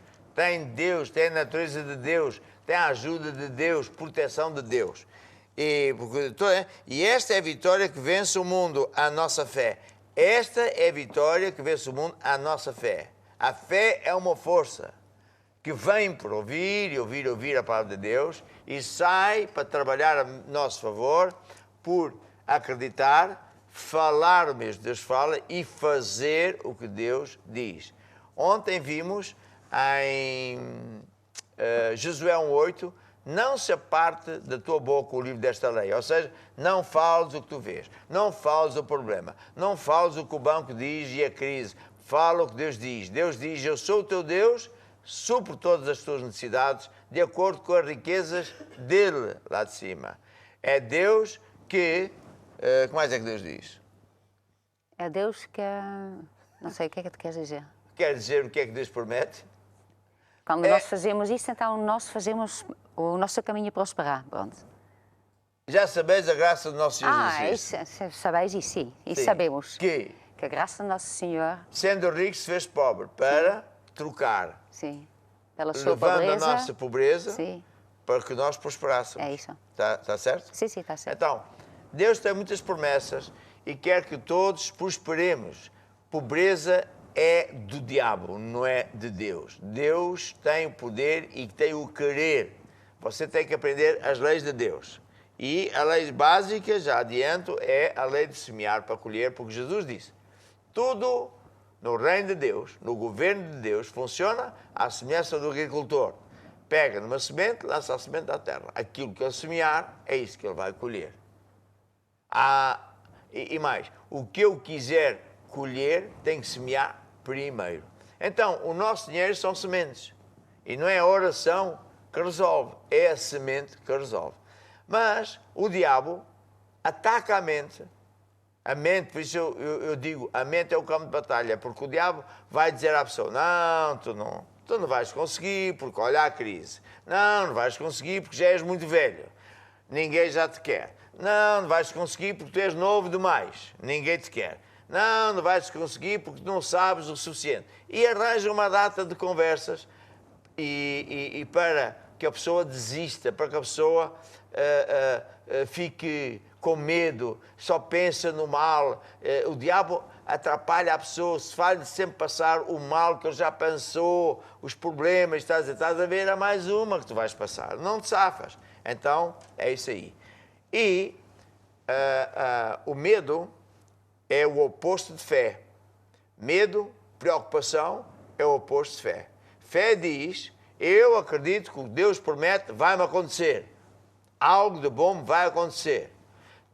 Deus, tem a natureza de Deus, tem a ajuda de Deus, proteção de Deus. E esta é a vitória que vence o mundo, a nossa fé. Esta é a vitória que vence o mundo, a nossa fé. A fé é uma força que vem por ouvir a palavra de Deus e sai para trabalhar a nosso favor por acreditar, falar o mesmo que Deus fala e fazer o que Deus diz. Ontem vimos em Josué 1,8: não se aparte da tua boca o livro desta lei. Ou seja, não fales o que tu vês, não fales o problema, não fales o que o banco diz e a crise. Fala o que Deus diz. Deus diz: eu sou o teu Deus, supro todas as tuas necessidades de acordo com as riquezas dele lá de cima. É Deus que... que mais é que Deus diz? É Deus que... Não sei, o que é que tu queres dizer? Quer dizer o que é que Deus promete? Quando nós fazemos isso, então nós fazemos o nosso caminho prosperar. Pronto. Já sabeis a graça do nosso Jesus Cristo. Sabeis isso, sim. E Sim. sabemos Que, a graça do nosso Senhor, sendo rico, se fez pobre para trocar, sim, pela sua levando pobreza, a nossa pobreza sim, para que nós prosperássemos. é isso. Está certo? Sim, sim, está certo. Então, Deus tem muitas promessas e quer que todos prosperemos. Pobreza é do diabo, não é de Deus. Deus tem o poder e tem o querer. Você tem que aprender as leis de Deus. E a lei básica, já adianto, é a lei de semear para colher, porque Jesus disse, tudo no reino de Deus, no governo de Deus, funciona à semelhança do agricultor. Pega numa semente, lança a semente à terra. Aquilo que ele semear, é isso que ele vai colher. E mais, o que eu quiser colher, tem que semear primeiro. Então, o nosso dinheiro são sementes. E não é a oração que resolve, é a semente que resolve. Mas o diabo ataca a mente, por isso eu digo, a mente é o campo de batalha, porque o diabo vai dizer à pessoa, não, tu não vais conseguir, porque olha a crise. Não vais conseguir porque já és muito velho, ninguém já te quer. Não vais conseguir porque tu és novo demais, ninguém te quer. Não vais conseguir porque não sabes o suficiente. E arranja uma data de conversas e para que a pessoa desista, para que a pessoa fique com medo, só pensa no mal. O diabo atrapalha a pessoa, se faz sempre passar o mal que ele já pensou, os problemas, estás a ver, há mais uma que tu vais passar, não te safas. Então, é isso aí. E o medo é o oposto de fé. Medo, preocupação, é o oposto de fé. Fé diz, eu acredito que o que Deus promete vai-me acontecer. Algo de bom vai acontecer.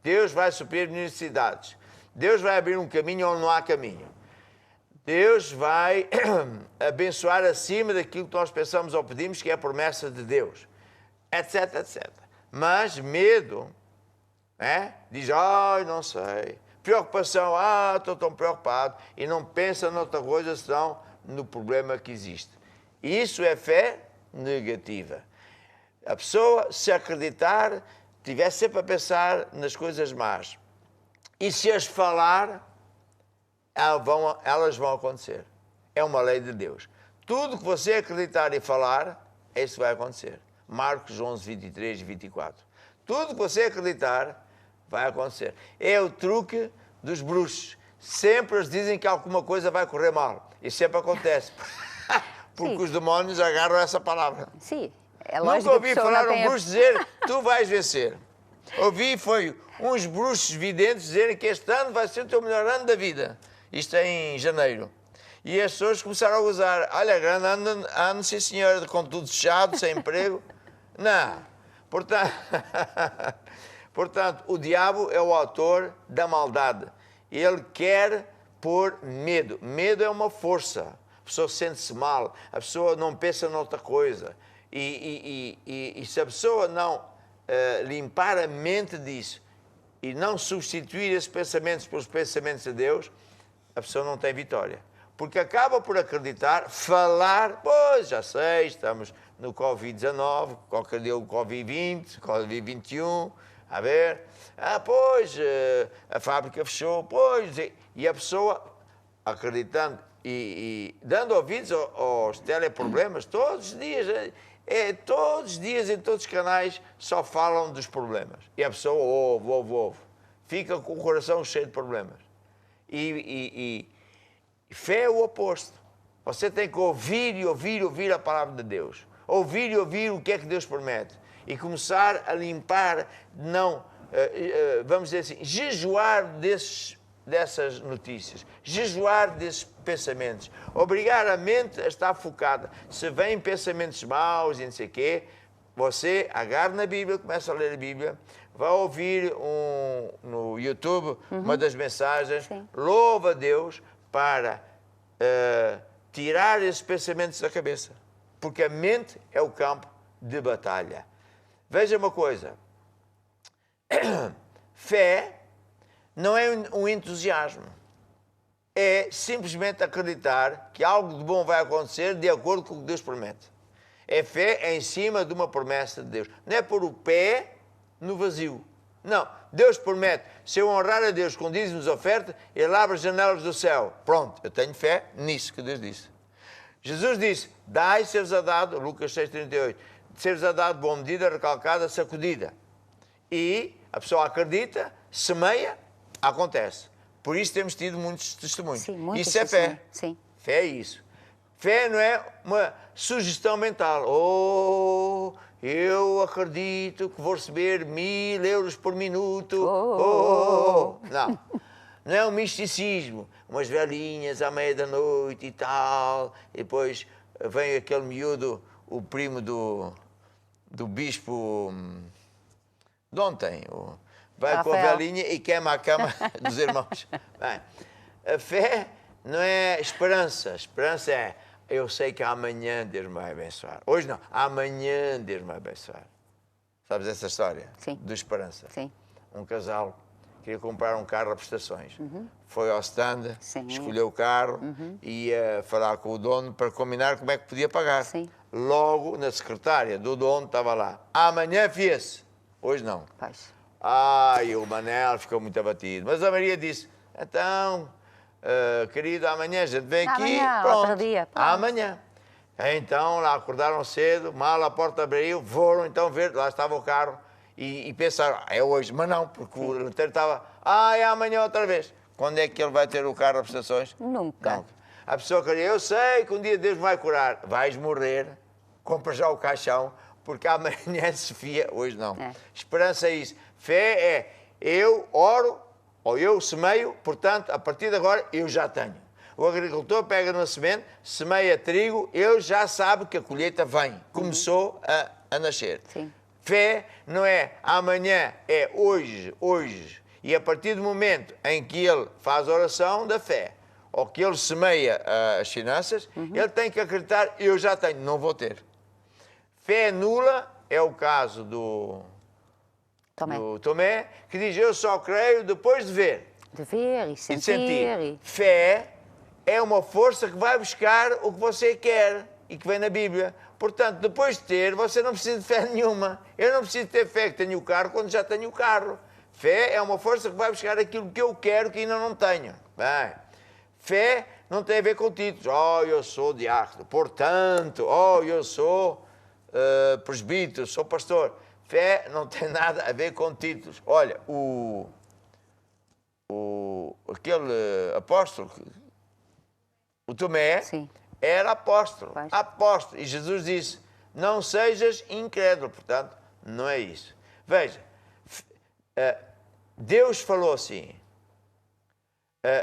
Deus vai suprir minhas necessidades. Deus vai abrir um caminho onde não há caminho. Deus vai abençoar acima daquilo que nós pensamos ou pedimos, que é a promessa de Deus. Etc, etc. Mas medo, diz, não sei. Preocupação, estou tão preocupado. E não pensa noutra coisa, senão no problema que existe. Isso é fé negativa. A pessoa, se acreditar, estiver sempre a pensar nas coisas más, e se as falar, elas vão acontecer. É uma lei de Deus. Tudo que você acreditar e falar, isso vai acontecer. Marcos 11, 23 e 24. Tudo que você acreditar, vai acontecer. É o truque dos bruxos. Sempre eles dizem que alguma coisa vai correr mal. E sempre acontece. Porque Sim. os demónios agarram essa palavra. Sim. É lógico Nunca ouvi que a pessoa falar não um tem bruxo dizer, tu vais vencer. Ouvi foi uns bruxos videntes dizerem que este ano vai ser o teu melhor ano da vida. Isto é em janeiro. E as pessoas começaram a gozar. Olha, grande ano, sim senhor, com tudo fechado, sem emprego. Não. Portanto, o diabo é o autor da maldade. Ele quer pôr medo. Medo é uma força. A pessoa sente-se mal, a pessoa não pensa noutra coisa. E se a pessoa não limpar a mente disso e não substituir esses pensamentos pelos pensamentos de Deus, a pessoa não tem vitória. Porque acaba por acreditar, falar, pois, já sei, estamos no Covid-19, qualquer dia o Covid-20, Covid-21, a ver, pois, a fábrica fechou, pois, e a pessoa acreditando e dando ouvidos aos teleproblemas todos os dias, todos os dias em todos os canais só falam dos problemas. E a pessoa ouve, fica com o coração cheio de problemas. Fé é o oposto. Você tem que ouvir a palavra de Deus. Ouvir o que é que Deus promete. E começar a limpar, vamos dizer assim, jejuar dessas notícias. Jejuar desses pensamentos. Obrigar a mente a estar focada. Se vêm pensamentos maus e não sei o quê, você agarra na Bíblia, começa a ler a Bíblia, vai ouvir no YouTube uma das mensagens, louva a Deus para tirar esses pensamentos da cabeça. Porque a mente é o campo de batalha. Veja uma coisa. Fé não é um entusiasmo. É simplesmente acreditar que algo de bom vai acontecer de acordo com o que Deus promete. É fé em cima de uma promessa de Deus. Não é pôr o pé no vazio. Não. Deus promete, se eu honrar a Deus com dízimos e oferta, Ele abre as janelas do céu. Pronto, eu tenho fé nisso que Deus disse. Jesus disse, dai, ser-vos-á dado, Lucas 6,38, ser-vos-á dado boa medida, recalcada, sacudida. E a pessoa acredita, semeia, acontece. Por isso temos tido muitos testemunhos. Sim, muitos isso é fé. Sim. Fé é isso. Fé não é uma sugestão mental. Oh, eu acredito que vou receber 1000 euros por minuto. Não. Não é um misticismo. Umas velhinhas à meia da noite e tal. E depois vem aquele miúdo, o primo do bispo de ontem. Vai Rafael. com a velhinha e queima a cama dos irmãos. Bem, a fé não é esperança. Esperança é, eu sei que amanhã Deus me vai abençoar. Hoje não, amanhã Deus me vai abençoar. Sabes essa história? Sim. De esperança. Sim. Um casal queria comprar um carro a prestações. Foi ao stand, Sim. escolheu o carro e ia falar com o dono para combinar como é que podia pagar. Sim. Logo, na secretária do dono estava lá. Amanhã fia-se. Hoje não. Pois. Ai, o Manel ficou muito abatido. Mas a Maria disse, então, querido, amanhã a gente vem aqui. Amanhã, pronto. outro dia, pronto. Amanhã. Então, lá acordaram cedo, mal a porta abriu, foram então ver, lá estava o carro e pensaram, é hoje. Mas não, porque o letreiro estava, é amanhã outra vez. Quando é que ele vai ter o carro a prestações? Nunca. Não. A pessoa queria, eu sei que um dia Deus vai curar. Vais morrer, compra já o caixão, porque amanhã se fia, hoje não. É. Esperança é isso. Fé é, eu oro, ou eu semeio, portanto, a partir de agora, eu já tenho. O agricultor pega numa semente, semeia trigo, ele já sabe que a colheita vem. Começou a nascer. Sim. Fé não é amanhã, é hoje, hoje. E a partir do momento em que ele faz a oração da fé, ou que ele semeia as finanças, ele tem que acreditar, eu já tenho, não vou ter. Fé nula é o caso do Tomé, que diz, eu só creio depois de ver. De ver e E de sentir. sentir. Fé é uma força que vai buscar o que você quer e que vem na Bíblia. Portanto, depois de ter, você não precisa de fé nenhuma. Eu não preciso ter fé que tenho o carro quando já tenho o carro. Fé é uma força que vai buscar aquilo que eu quero que ainda não tenho. Bem, fé não tem a ver com títulos. Eu sou diácono. Portanto, eu sou presbítero, sou pastor. Fé não tem nada a ver com títulos. Olha, aquele apóstolo, o Tomé, Sim. era apóstolo. Pois. Apóstolo. E Jesus disse, não sejas incrédulo. Portanto, não é isso. Veja, Deus falou assim.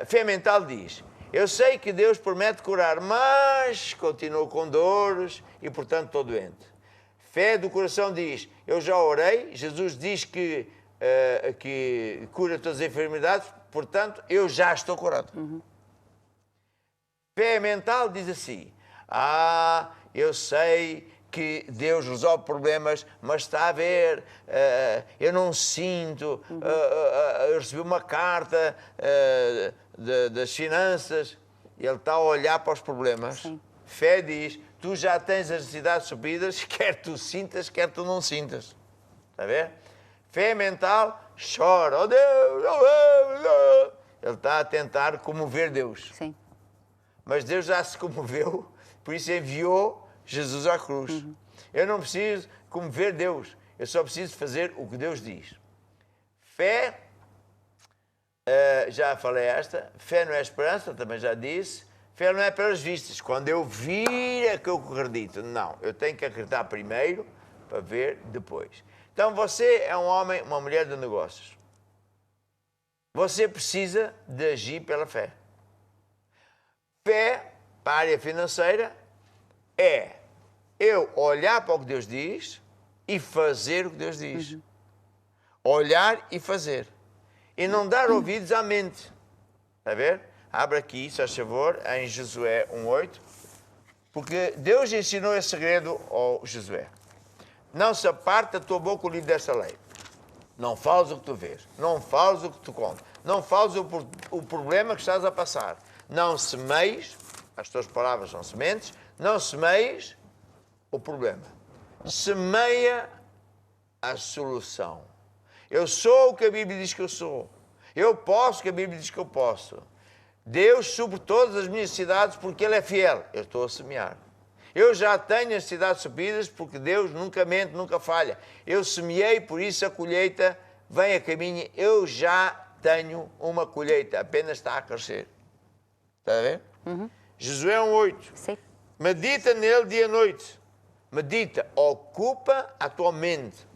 Fé mental diz, eu sei que Deus promete curar, mas continuo com dores e, portanto, estou doente. Fé do coração diz, eu já orei, Jesus diz que cura todas as enfermidades, portanto, eu já estou curado. Fé mental diz assim, eu sei que Deus resolve problemas, mas está a ver, eu não sinto, eu recebi uma carta das finanças, ele está a olhar para os problemas. Sim. Fé diz, tu já tens as necessidades supridas, quer tu sintas, quer tu não sintas. Está a ver? Fé mental chora, oh Deus, oh Deus. Ele está a tentar comover Deus. Sim. Mas Deus já se comoveu, por isso enviou Jesus à cruz. Eu não preciso comover Deus, eu só preciso fazer o que Deus diz. Fé, já falei esta, fé não é esperança, também já disse. Fé não é pelas vistas, quando eu vir é que eu acredito. Não, eu tenho que acreditar primeiro para ver depois. Então você é um homem, uma mulher de negócios. Você precisa de agir pela fé. Fé, para a área financeira, é eu olhar para o que Deus diz e fazer o que Deus diz. Olhar e fazer. E não dar ouvidos à mente. Está a ver? Abre aqui, se faz favor, em Josué 1:8. Porque Deus ensinou esse segredo ao Josué. Não se aparte da tua boca o livro desta lei. Não fales o que tu vês. Não fales o que tu contas. Não fales o problema que estás a passar. Não semeies, as tuas palavras são sementes, não semeies o problema. Semeia a solução. Eu sou o que a Bíblia diz que eu sou. Eu posso o que a Bíblia diz que eu posso. Deus supre todas as minhas necessidades porque Ele é fiel. Eu estou a semear. Eu já tenho as necessidades supridas porque Deus nunca mente, nunca falha. Eu semeei, por isso a colheita vem a caminho. Eu já tenho uma colheita, apenas está a crescer. Está a ver? Josué 1:8. Sim. Medita nele dia e noite. Medita, ocupa a tua mente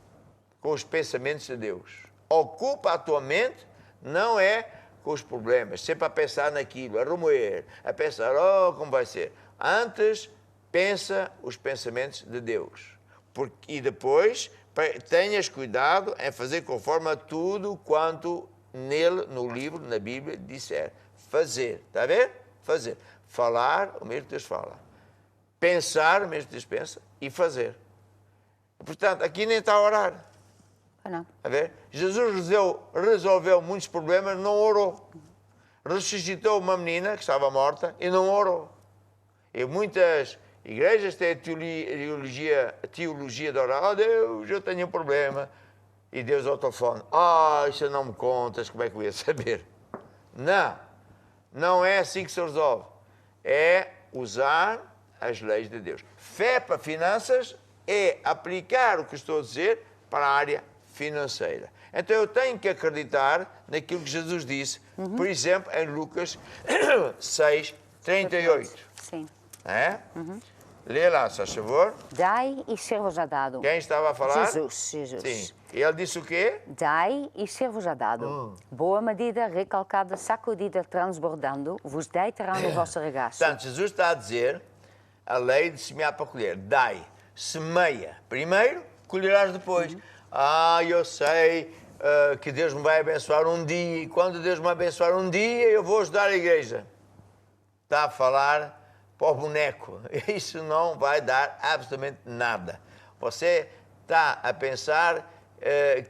com os pensamentos de Deus. Ocupa a tua mente, não é com os problemas, sempre a pensar naquilo, a remoer, a pensar, oh, como vai ser. Antes, pensa os pensamentos de Deus. E depois, tenhas cuidado em fazer conforme a tudo quanto nele, no livro, na Bíblia, disser. Fazer, está a ver? Fazer. Falar, o mesmo que Deus fala. Pensar, o mesmo que Deus pensa. E fazer. Portanto, aqui nem está a orar. Não. A ver? Jesus resolveu muitos problemas, não orou. Ressuscitou uma menina que estava morta e não orou. E muitas igrejas têm a teologia de orar. Oh Deus, eu tenho um problema. E Deus ao telefone. Isso não me contas, como é que eu ia saber? Não. Não é assim que se resolve. É usar as leis de Deus. Fé para finanças é aplicar o que estou a dizer para a área financeira. Então eu tenho que acreditar naquilo que Jesus disse, por exemplo, em Lucas 6:38. Sim. É? Lê lá, se faz favor. Dai e ser-vos-á dado. Quem estava a falar? Jesus. Sim. E ele disse o quê? Dai e ser-vos-á dado. Boa medida, recalcada, sacudida, transbordando, vos deitará no vosso regaço. Portanto, Jesus está a dizer a lei de semear para colher. Dai, semeia primeiro, colherás depois. Eu sei que Deus me vai abençoar um dia, e quando Deus me abençoar um dia, eu vou ajudar a igreja. Está a falar para o boneco. Isso não vai dar absolutamente nada. Você está a pensar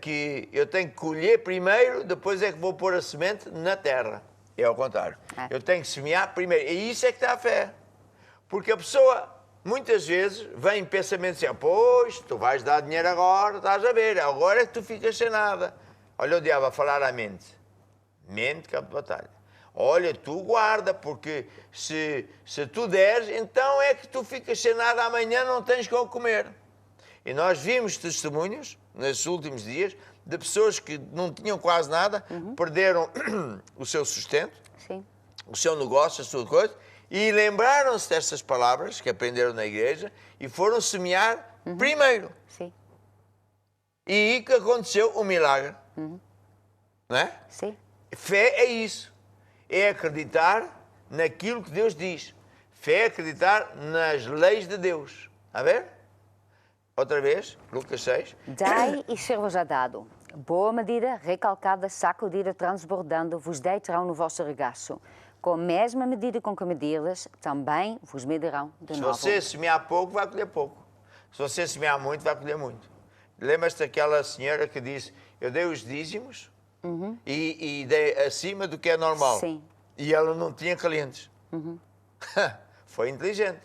que eu tenho que colher primeiro, depois é que vou pôr a semente na terra. É ao contrário. Eu tenho que semear primeiro. E isso é que está a fé. Porque a pessoa, muitas vezes, vem em pensamentos assim, pois, tu vais dar dinheiro agora, estás a ver, agora é que tu ficas sem nada. Olha o diabo a falar à mente. Mente, campo de batalha. Olha, tu guarda, porque se tu deres, então é que tu ficas sem nada, amanhã não tens com comer. E nós vimos testemunhos, nesses últimos dias, de pessoas que não tinham quase nada, perderam o seu sustento, Sim. o seu negócio, a sua coisa, e lembraram-se destas palavras que aprenderam na igreja e foram semear primeiro. Sim. E aí que aconteceu o milagre. Não é? Sim. Fé é isso. É acreditar naquilo que Deus diz. Fé é acreditar nas leis de Deus. A ver? Outra vez, Lucas 6. Dai e ser-vos-á dado. Boa medida, recalcada, sacudida, transbordando, vos deitarão no vosso regaço. Com a mesma medida com que medirdes, também vos medirão de Se novo. você semear pouco, vai colher pouco. Se você semear muito, vai colher muito. Lembras-te daquela senhora que disse, eu dei os dízimos e dei acima do que é normal. Sim. E ela não tinha clientes. Foi inteligente.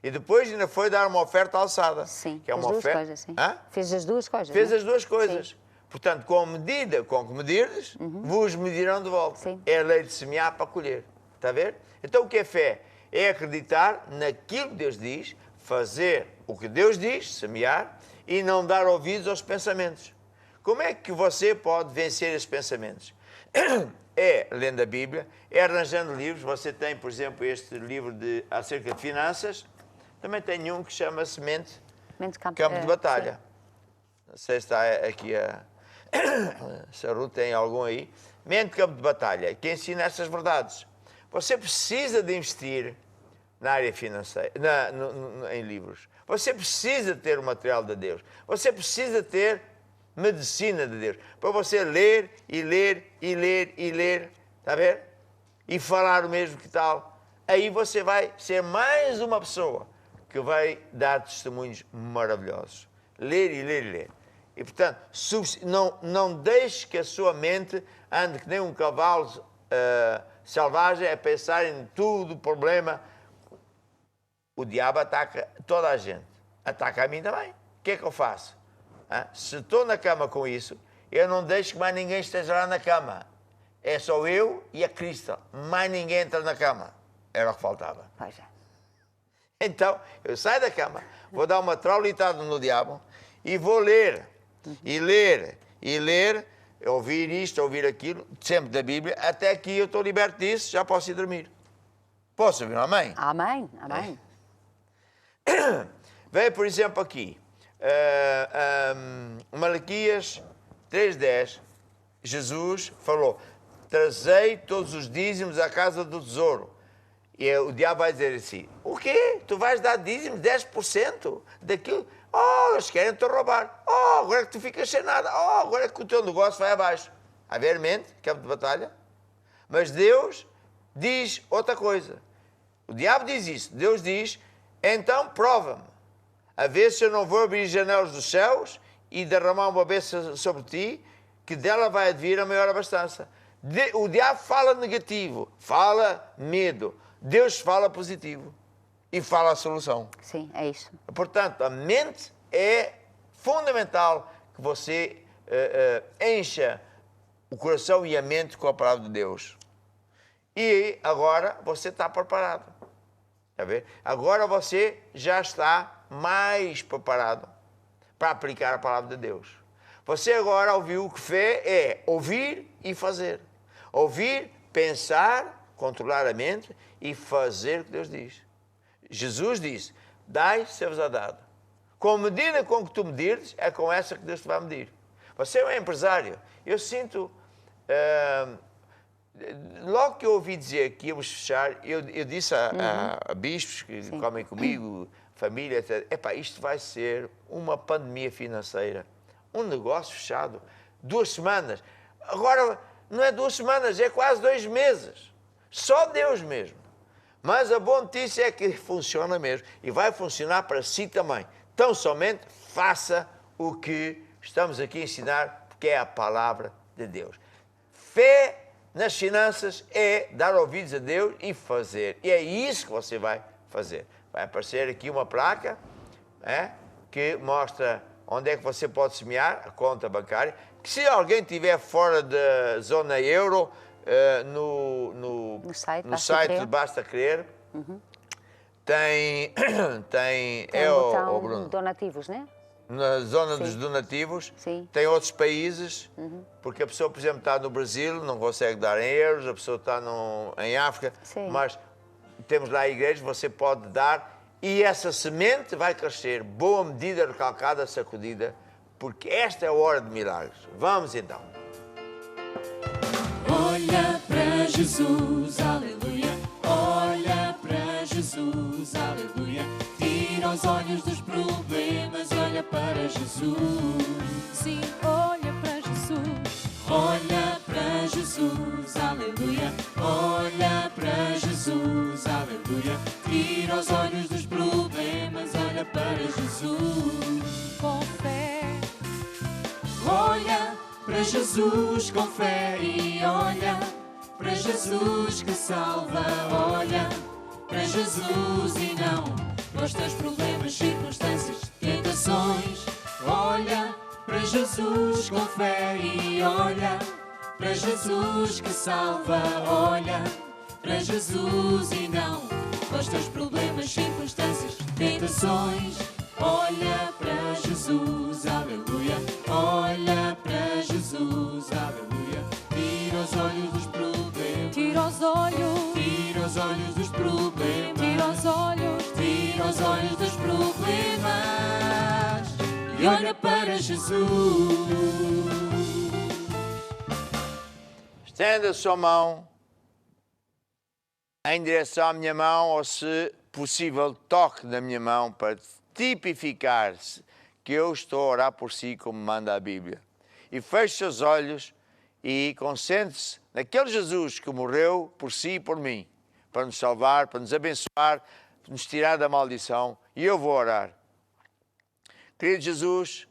E depois ainda foi dar uma oferta alçada. Sim, que é fez uma duas oferta. coisas, sim. Hã? Fez as duas coisas. Fez não é? as duas coisas. Sim. Portanto, com a medida com que medirdes, vos medirão de volta. Sim. É a lei de semear para colher. Está a ver? Então o que é fé? É acreditar naquilo que Deus diz, fazer o que Deus diz, semear, e não dar ouvidos aos pensamentos. Como é que você pode vencer esses pensamentos? É lendo a Bíblia, é arranjando livros. Você tem, por exemplo, este livro acerca de finanças. Também tem um que chama-se Campo de Batalha. Não sei se está aqui se a Ruth tem algum aí. Campo de Batalha, que ensina essas verdades. Você precisa de investir na área financeira, em livros. Você precisa ter o material de Deus. Você precisa ter medicina de Deus. Para você ler e ler e ler e ler, está a ver? E falar o mesmo que tal. Aí você vai ser mais uma pessoa que vai dar testemunhos maravilhosos. Ler e ler e ler. E, portanto, não deixe que a sua mente ande que nem um cavalo selvagem a pensar em tudo, problema. O diabo ataca toda a gente. ataca a mim também. O que é que eu faço? Se estou na cama com isso, eu não deixo que mais ninguém esteja lá na cama. É só eu e a Cristo. Mais ninguém entra na cama. Era o que faltava. Pois é. Então, eu saio da cama, vou dar uma traulitada no diabo e vou ler, e ler, e ler, ouvir isto, ouvir aquilo, sempre da Bíblia, até que eu estou liberto disso, já posso ir dormir. Posso ouvir um amém? Amém, amém. Veio, por exemplo, aqui, Malaquias 3:10, Jesus falou, trazei todos os dízimos à casa do tesouro. E o diabo vai dizer assim, o quê? Tu vais dar dízimos 10% daquilo? Oh, eles querem te roubar. Oh, agora é que tu ficas sem nada. Oh, agora é que o teu negócio vai abaixo. A ver, mente, campo de batalha. Mas Deus diz outra coisa. O diabo diz isso. Deus diz, então prova-me. A ver se eu não vou abrir janelas dos céus e derramar uma bênção sobre ti, que dela vai advir a maior abastança. O diabo fala negativo, fala medo. Deus fala positivo e fala a solução. Sim, é isso. Portanto, a mente é fundamental que você encha o coração e a mente com a palavra de Deus. E agora você está preparado. Está a ver? Agora você já está mais preparado para aplicar a palavra de Deus. Você agora ouviu que fé é ouvir e fazer. Ouvir, pensar, controlar a mente e fazer o que Deus diz. Jesus disse, dai, ser-vos-á dado. Com a medida com que tu medires, é com essa que Deus te vai medir. Você é um empresário. Eu sinto... logo que eu ouvi dizer que íamos fechar, eu disse a bispos que comem comigo, família, etc. Epá, isto vai ser uma pandemia financeira. Um negócio fechado. 2 semanas. Agora, não é 2 semanas, é quase 2 meses. Só Deus mesmo. Mas a boa notícia é que funciona mesmo. E vai funcionar para si também. Tão somente faça o que estamos aqui a ensinar, porque é a palavra de Deus. Fé nas finanças é dar ouvidos a Deus e fazer. E é isso que você vai fazer. Vai aparecer aqui uma placa que mostra onde é que você pode semear, a conta bancária. Que se alguém estiver fora da zona euro, no site Basta Crer, tem um botão donativos, né? Na zona dos donativos, tem outros países, porque a pessoa, por exemplo, está no Brasil, não consegue dar em euros, a pessoa está em África, mas temos lá a igreja, você pode dar, e essa semente vai crescer, boa medida, recalcada, sacudida, porque esta é a hora de milagres. Vamos então. Olha para Jesus, aleluia. Olha para Jesus, aleluia. Tira os olhos dos problemas e olha para Jesus. Sim, olha para Jesus. Olha para Jesus, aleluia. Olha para Jesus, aleluia. Tira os olhos dos problemas, olha para Jesus. Com fé. Olha para Jesus com fé e olha para Jesus que salva. Olha para Jesus e não para os teus problemas, circunstâncias, tentações. Olha para Jesus com fé e olha para Jesus que salva. Olha para Jesus e não para os teus problemas, circunstâncias, tentações. Olha para Jesus, aleluia. Olha para Jesus, aleluia. Tira os olhos dos problemas. Tira os olhos. Tira os olhos dos problemas. Tira os olhos. Tira os olhos dos problemas. E olha para Jesus. Estenda a sua mão em direção à minha mão, ou se possível, toque na minha mão para tipificar que eu estou a orar por si como manda a Bíblia. E feche seus olhos e concentre-se naquele Jesus que morreu por si e por mim, para nos salvar, para nos abençoar, para nos tirar da maldição. E eu vou orar. Querido Jesus,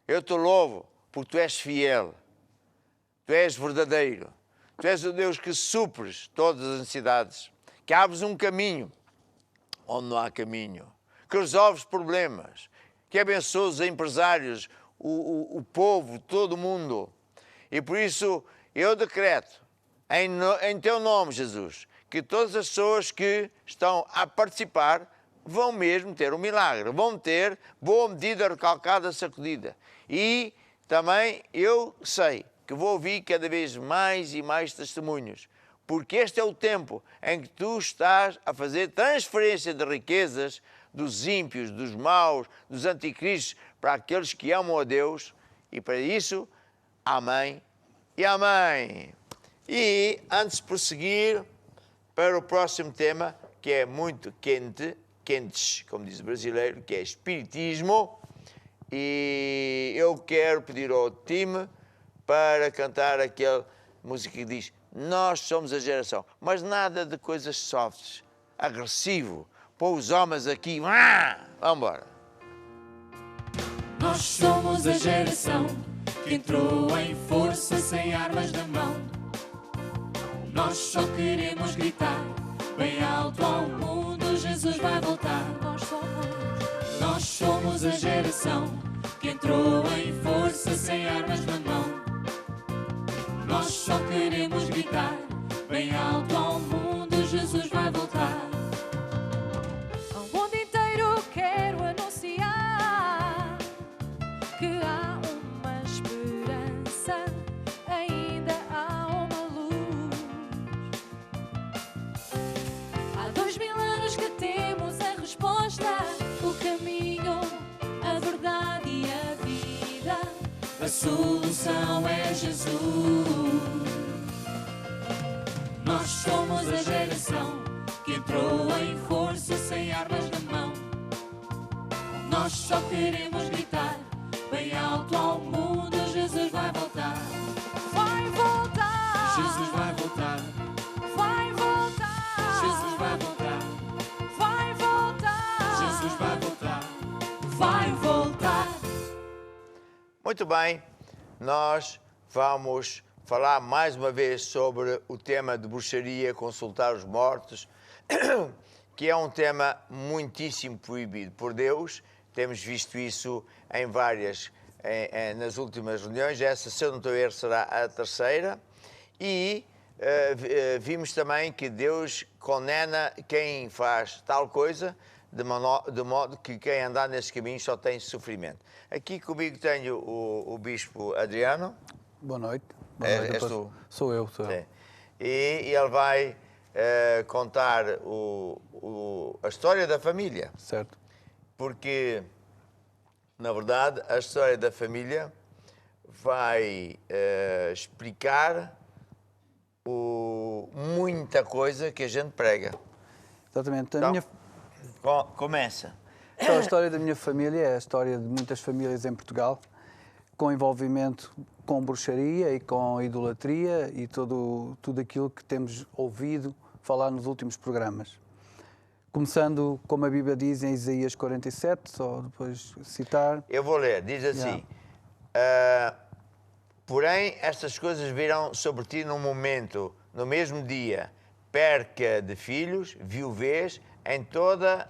eu te louvo porque tu és fiel, tu és verdadeiro, tu és o Deus que supres todas as necessidades, que abres um caminho onde não há caminho, que resolve os problemas, que abençoa os empresários, o povo, todo o mundo. E por isso eu decreto, em teu nome, Jesus, que todas as pessoas que estão a participar vão mesmo ter um milagre, vão ter boa medida, recalcada, sacudida. E também eu sei que vou ouvir cada vez mais e mais testemunhos, porque este é o tempo em que tu estás a fazer transferência de riquezas dos ímpios, dos maus, dos anticristos, para aqueles que amam a Deus, e para isso, amém e amém. E antes de prosseguir para o próximo tema, que é muito quentes, como diz o brasileiro, que é espiritismo, e eu quero pedir ao time para cantar aquela música que diz: nós somos a geração, mas nada de coisas softs, agressivo, pôr os homens aqui, vamos embora. Nós somos a geração que entrou em força sem armas na mão. Nós só queremos gritar bem alto ao mundo: Jesus vai voltar. Nós somos a geração que entrou em força sem armas na mão. Nós só queremos gritar bem alto ao mundo: Jesus vai voltar. Ao mundo inteiro quero anunciar que há uma esperança, ainda há uma luz. Há 2000 anos que temos a resposta, o caminho, a verdade e a vida. A solução é Jesus. Nós somos a geração que entrou em força sem armas na mão. Nós só queremos gritar bem alto ao mundo: Jesus vai voltar. Vai voltar. Jesus vai voltar. Vai voltar. Jesus vai voltar. Vai voltar. Jesus vai voltar. Vai voltar. Muito bem, nós vamos falar mais uma vez sobre o tema de bruxaria, consultar os mortos, que é um tema muitíssimo proibido por Deus. Temos visto isso em várias, nas últimas reuniões. Essa, se eu não estou a erro, será a terceira. E vimos também que Deus condena quem faz tal coisa, de modo que quem andar nesse caminho só tem sofrimento. Aqui comigo tenho o Bispo Adriano. Boa noite. Boa noite. És tu? Sou eu. Sim. E ele vai contar a história da família. Certo. Porque, na verdade, a história da família vai explicar muita coisa que a gente prega. Exatamente. Então, começa. Então, a história da minha família é a história de muitas famílias em Portugal, com envolvimento com bruxaria e com idolatria e tudo aquilo que temos ouvido falar nos últimos programas. Começando, como a Bíblia diz em Isaías 47, só depois citar. Eu vou ler, diz assim: porém, estas coisas virão sobre ti num momento, no mesmo dia, perca de filhos, viuvez, em toda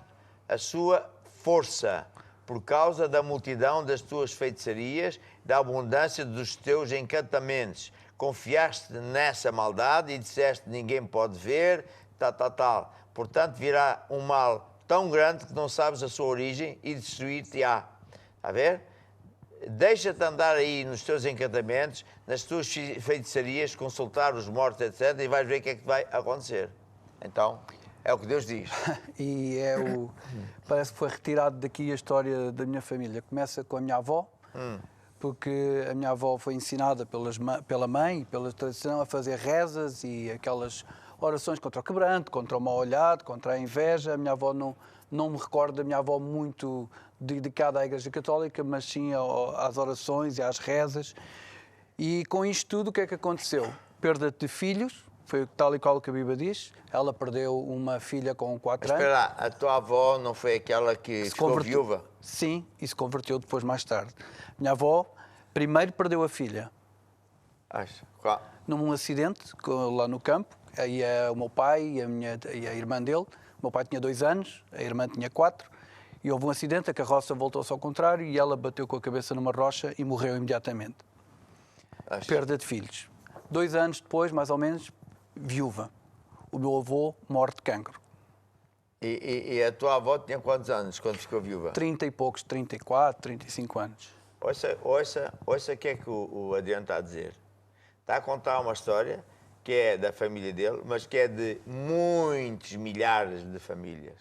a sua força, por causa da multidão das tuas feitiçarias, da abundância dos teus encantamentos. Confiaste nessa maldade e disseste: ninguém pode ver, tal. Portanto, virá um mal tão grande que não sabes a sua origem e destruir-te-á. Está a ver? Deixa-te andar aí nos teus encantamentos, nas tuas feitiçarias, consultar os mortos, etc. E vais ver o que é que vai acontecer. Então, é o que Deus diz. E parece que foi retirado daqui a história da minha família. Começa com a minha avó, porque a minha avó foi ensinada pela mãe e pela tradição a fazer rezas e aquelas orações contra o quebranto, contra o mal-olhado, contra a inveja. A minha avó não me recordo da minha avó muito dedicada à Igreja Católica, mas sim às orações e às rezas. E com isto tudo, o que é que aconteceu? Perda de filhos, foi tal e qual que a Bíblia diz. Ela perdeu uma filha com 4 anos. Espera lá, a tua avó não foi aquela que ficou viúva? Sim, e se converteu depois mais tarde. Minha avó primeiro perdeu a filha. Qual? Num acidente lá no campo. Aí o meu pai e a irmã dele. O meu pai tinha 2 anos, a irmã tinha 4. E houve um acidente, a carroça voltou-se ao contrário e ela bateu com a cabeça numa rocha e morreu imediatamente. Perda de filhos. 2 anos depois, mais ou menos, viúva. O meu avô morre de cancro. E a tua avó tinha quantos anos quando ficou viúva? 30 e poucos, 34, 35 anos. Ouça o que é que o Adriano está a dizer. Está a contar uma história que é da família dele, mas que é de muitos milhares de famílias.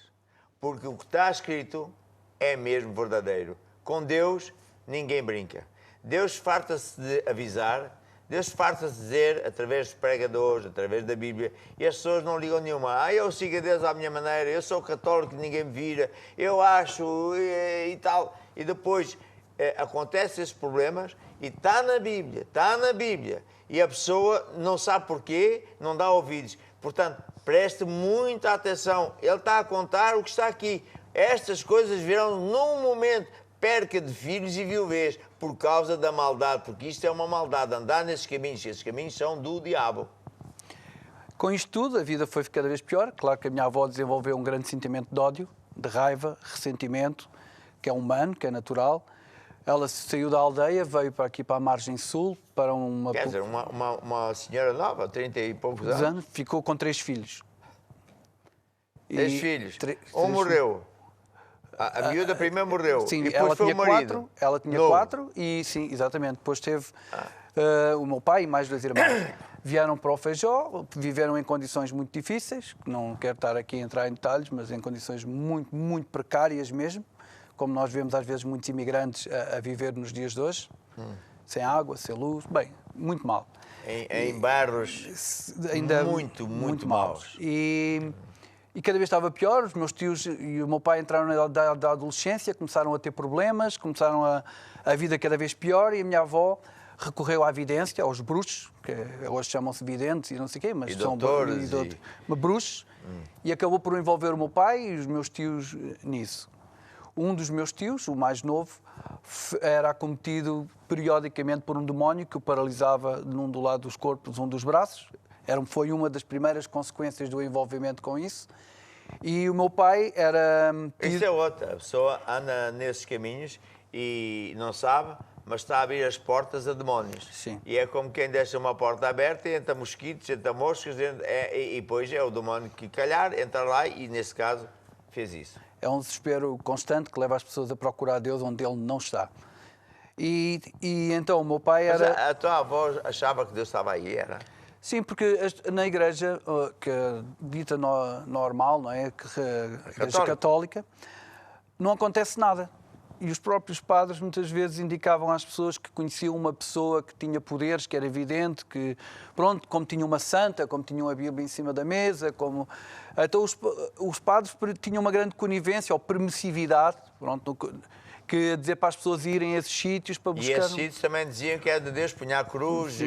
Porque o que está escrito é mesmo verdadeiro. Com Deus, ninguém brinca. Deus farta-se de avisar, Deus farta-se de dizer, através dos pregadores, através da Bíblia, e as pessoas não ligam nenhuma. Eu sigo a Deus à minha maneira, eu sou católico, ninguém me vira, eu acho e tal. E depois acontecem esses problemas e está na Bíblia. E a pessoa não sabe porquê, não dá ouvidos. Portanto, preste muita atenção. Ele está a contar o que está aqui. Estas coisas virão num momento. Perca de filhos e viuvez por causa da maldade, porque isto é uma maldade, andar nesses caminhos, esses caminhos são do diabo. Com isto tudo, a vida foi cada vez pior. Claro que a minha avó desenvolveu um grande sentimento de ódio, de raiva, ressentimento, que é humano, que é natural. Ela saiu da aldeia, veio para aqui, para a margem sul, para uma... Quer dizer, uma senhora nova, 30 e poucos anos. Ficou com 3 filhos. 3 filhos. Um morreu. A miúda primeiro morreu. Sim, e depois foi o marido. Ela tinha 4 e, sim, exatamente. Depois teve o meu pai e mais 2 irmãos. Vieram para o Feijó, viveram em condições muito difíceis, não quero estar aqui a entrar em detalhes, mas em condições muito, muito precárias mesmo, como nós vemos às vezes muitos imigrantes a viver nos dias de hoje, sem água, sem luz, bem, muito mal. Em bairros ainda muito maus. E cada vez estava pior, os meus tios e o meu pai entraram na idade da adolescência, começaram a ter problemas, começaram a vida cada vez pior e a minha avó recorreu à vidência, aos bruxos, que hoje chamam-se videntes e não sei o quê, mas são bruxos, e acabou por envolver o meu pai e os meus tios nisso. Um dos meus tios, o mais novo, era acometido periodicamente por um demónio que o paralisava num do lado dos corpos, um dos braços. Foi uma das primeiras consequências do envolvimento com isso. E o meu pai era... Isso é outra. A pessoa anda nesses caminhos e não sabe, mas está a abrir as portas a demónios. Sim. E é como quem deixa uma porta aberta e entra mosquitos, entra moscas, e depois é o demónio que calhar, entra lá e, nesse caso, fez isso. É um desespero constante que leva as pessoas a procurar Deus onde Ele não está. E então o meu pai era... Mas a tua avó achava que Deus estava aí, era? Sim, porque na igreja, que dita normal, não é? A igreja católica, não acontece nada. E os próprios padres muitas vezes indicavam às pessoas que conheciam uma pessoa que tinha poderes, que era evidente, que, pronto, como tinha uma santa, como tinham a Bíblia em cima da mesa, como... Então os padres tinham uma grande conivência ou permissividade, pronto, que dizer para as pessoas irem a esses sítios para buscar... E esses sítios também diziam que era de Deus punhar a cruz.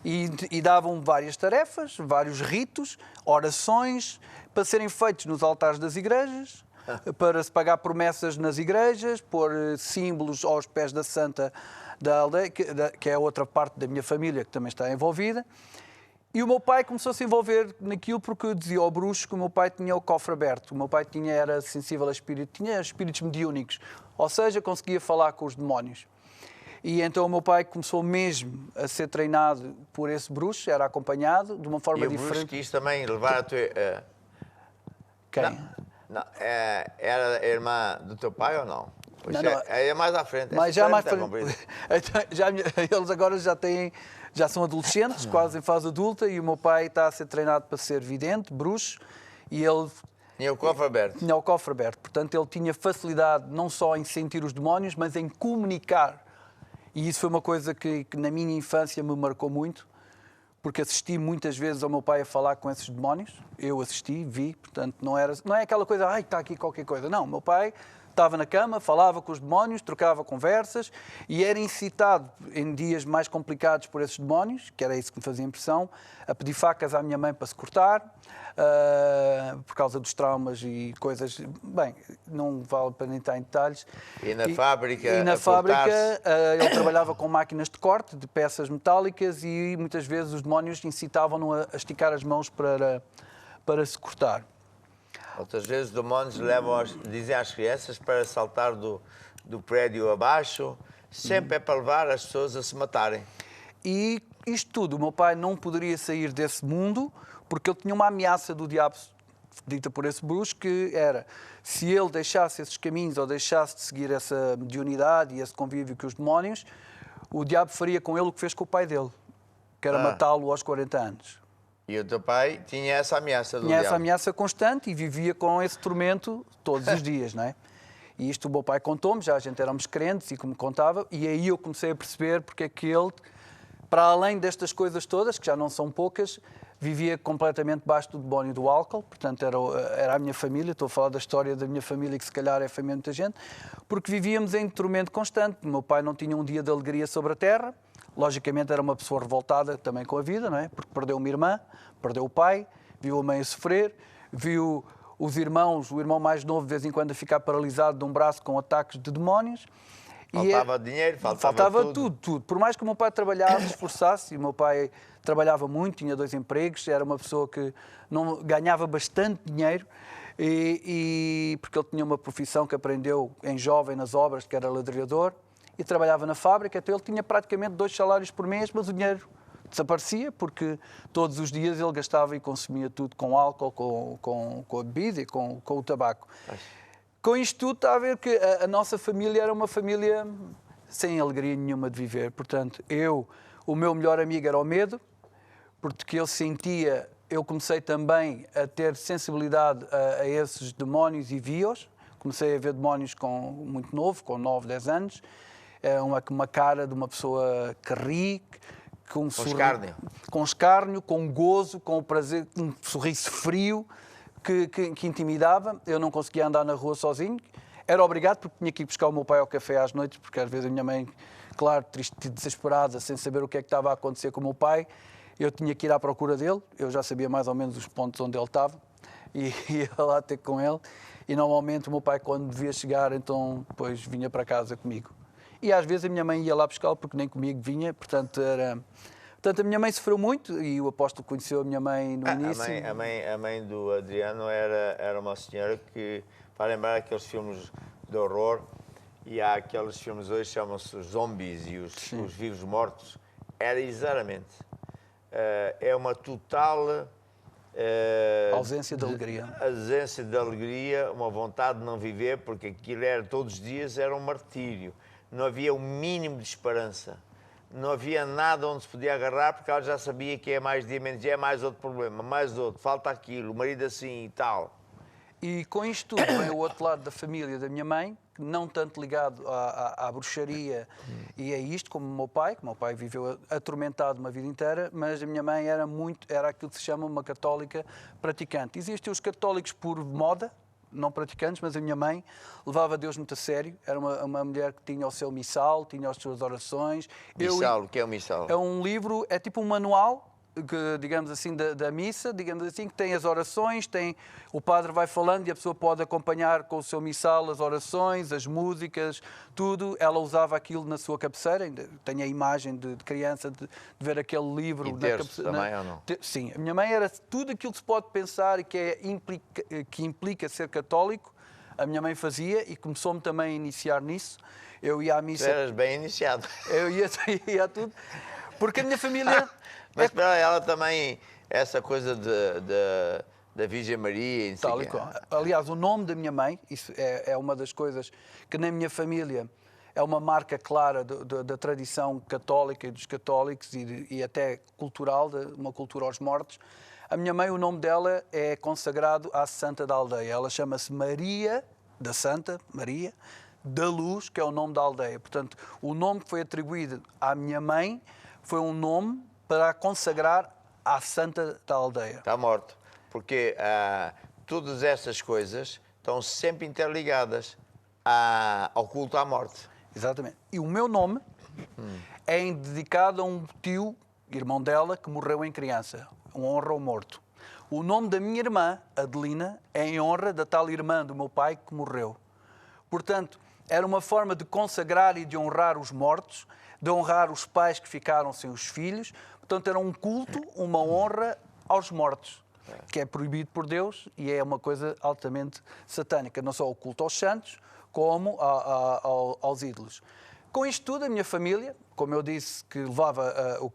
E davam várias tarefas, vários ritos, orações, para serem feitos nos altares das igrejas, para se pagar promessas nas igrejas, pôr símbolos aos pés da santa da aldeia, que é a outra parte da minha família que também está envolvida. E o meu pai começou a se envolver naquilo porque eu dizia ao bruxo que o meu pai tinha o cofre aberto. O meu pai era sensível a espírito, tinha espíritos mediúnicos, ou seja, conseguia falar com os demónios. E então o meu pai começou mesmo a ser treinado por esse bruxo, era acompanhado de uma forma diferente. E o bruxo quis também levar a tua... Quem? Não, era a irmã do teu pai ou não? Não. É mais à frente. Mas já mais frente. Eles agora já são adolescentes, quase em fase adulta, e o meu pai está a ser treinado para ser vidente, bruxo, e ele... Tinha o cofre aberto. Tinha o cofre aberto. Portanto, ele tinha facilidade não só em sentir os demónios, mas em comunicar. E isso foi uma coisa que na minha infância me marcou muito, porque assisti muitas vezes ao meu pai a falar com esses demónios. Eu assisti, vi, portanto, não é aquela coisa, ai, está aqui qualquer coisa. Não, o meu pai estava na cama, falava com os demónios, trocava conversas e era incitado em dias mais complicados por esses demónios, que era isso que me fazia impressão, a pedir facas à minha mãe para se cortar, por causa dos traumas e coisas... Bem, não vale para nem estar em detalhes. E na fábrica? E na fábrica ele trabalhava com máquinas de corte, de peças metálicas, e muitas vezes os demónios incitavam-no a esticar as mãos para se cortar. Outras vezes os demónios dizem às crianças para saltar do prédio abaixo. Sempre é para levar as pessoas a se matarem. E isto tudo, o meu pai não poderia sair desse mundo porque ele tinha uma ameaça do diabo dita por esse bruxo, que era, se ele deixasse esses caminhos ou deixasse de seguir essa mediunidade e esse convívio com os demónios, o diabo faria com ele o que fez com o pai dele, que era matá-lo aos 40 anos. E o teu pai tinha essa ameaça do Tinha diabo? essa ameaça constante e vivia com esse tormento todos os dias, não é? E isto o meu pai contou-me, já a gente éramos crentes e como contava, e aí eu comecei a perceber porque é que ele, para além destas coisas todas, que já não são poucas, vivia completamente debaixo do demónio do álcool, portanto era a minha família, estou a falar da história da minha família, que se calhar é a família de muita gente, porque vivíamos em tormento constante. O meu pai não tinha um dia de alegria sobre a terra, logicamente era uma pessoa revoltada também com a vida, não é? Porque perdeu uma irmã, perdeu o pai, viu a mãe a sofrer, viu os irmãos, o irmão mais novo de vez em quando a ficar paralisado de um braço com ataques de demónios. Faltava dinheiro, faltava tudo. Por mais que o meu pai trabalhasse, esforçasse, e o meu pai trabalhava muito, tinha 2 empregos, era uma pessoa que não ganhava bastante dinheiro, porque ele tinha uma profissão que aprendeu em jovem nas obras, que era ladrilhador, e trabalhava na fábrica, então ele tinha praticamente 2 salários por mês, mas o dinheiro desaparecia, porque todos os dias ele gastava e consumia tudo com álcool, com a bebida e com o tabaco. Com isto tudo, está a ver que a nossa família era uma família sem alegria nenhuma de viver. Portanto, o meu melhor amigo era o medo, porque eu comecei também a ter sensibilidade a esses demónios e vi-os. Comecei a ver demónios muito novo, com 9, 10 anos. Uma cara de uma pessoa que ri, com escárnio. Com escárnio, com gozo, com o prazer, um sorriso frio, que intimidava. Eu não conseguia andar na rua sozinho. Era obrigado, porque tinha que ir buscar o meu pai ao café às noites, porque às vezes a minha mãe, claro, triste e desesperada, sem saber o que é que estava a acontecer com o meu pai, eu tinha que ir à procura dele. Eu já sabia mais ou menos os pontos onde ele estava e ia lá ter com ele. E normalmente o meu pai, quando devia chegar, então depois vinha para casa comigo. E às vezes a minha mãe ia lá buscá-lo, porque nem comigo vinha, portanto a minha mãe sofreu muito, e o apóstolo conheceu a minha mãe no início. A mãe do Adriano era uma senhora que, para lembrar aqueles filmes de horror, e há aqueles filmes hoje que chamam-se os zombies e os vivos mortos, era exatamente. É uma total... ausência de alegria. Ausência de alegria, uma vontade de não viver, porque aquilo era, todos os dias era um martírio. Não havia o mínimo de esperança. Não havia nada onde se podia agarrar, porque ela já sabia que é mais dia, menos dia, é mais outro problema, mais outro, falta aquilo, o marido assim e tal. E com isto tudo vem o outro lado da família da minha mãe, não tanto ligado à bruxaria e a isto, como o meu pai, que o meu pai viveu atormentado uma vida inteira, mas a minha mãe era aquilo que se chama uma católica praticante. Existem os católicos por moda, não praticantes, mas a minha mãe levava Deus muito a sério. Era uma mulher que tinha o seu missal, tinha as suas orações. Missal, o que é o missal? É um livro, é tipo um manual, digamos assim, da missa, digamos assim, que tem as orações, o padre vai falando e a pessoa pode acompanhar com o seu missal as orações, as músicas, tudo. Ela usava aquilo na sua cabeceira, tenho a imagem de criança de ver aquele livro. E terço também, ou não? Sim, a minha mãe era tudo aquilo que se pode pensar e que implica ser católico, a minha mãe fazia, e começou-me também a iniciar nisso. Eu ia à missa... Tu eras bem iniciado. Eu ia a tudo, porque a minha família... Mas para ela também, essa coisa da Virgem Maria... E tal e qual. Aliás, o nome da minha mãe, isso é uma das coisas que na minha família é uma marca clara da tradição católica e dos católicos e até cultural, uma cultura aos mortos. A minha mãe, o nome dela é consagrado à Santa da aldeia. Ela chama-se Maria, da Santa, Maria, da Luz, que é o nome da aldeia. Portanto, o nome que foi atribuído à minha mãe foi um nome para a consagrar à Santa da aldeia. Está morto. Porque todas essas coisas estão sempre interligadas ao culto à morte. Exatamente. E o meu nome é dedicado a um tio, irmão dela, que morreu em criança. Uma honra ao morto. O nome da minha irmã, Adelina, é em honra da tal irmã do meu pai que morreu. Portanto, era uma forma de consagrar e de honrar os mortos, de honrar os pais que ficaram sem os filhos. Portanto, era um culto, uma honra aos mortos. que é proibido por Deus e é uma coisa altamente satânica, não só o culto aos santos, como aos ídolos. Com isto tudo, a minha família, como eu disse, que levava o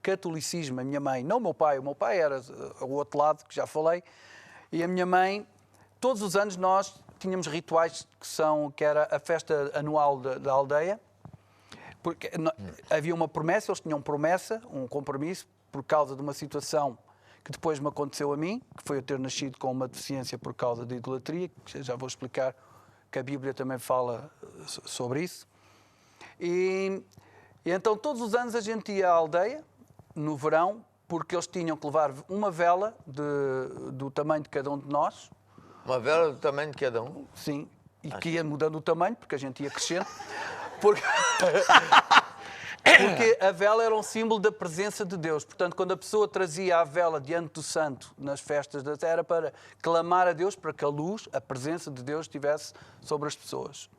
catolicismo, a minha mãe, não o meu pai era o outro lado, que já falei, e a minha mãe, todos os anos nós tínhamos rituais que era a festa anual da aldeia, porque havia uma promessa, eles tinham promessa, um compromisso, por causa de uma situação que depois me aconteceu a mim, que foi eu ter nascido com uma deficiência por causa de idolatria, que já vou explicar, que a Bíblia também fala sobre isso. E então todos os anos a gente ia à aldeia, no verão, porque eles tinham que levar uma vela do tamanho de cada um de nós. Uma vela do tamanho de cada um? Sim, e que ia mudando o tamanho, porque a gente ia crescendo. Porque a vela era um símbolo da presença de Deus. Portanto, quando a pessoa trazia a vela diante do santo nas festas da terra, era para clamar a Deus, para que a luz, a presença de Deus estivesse sobre as pessoas.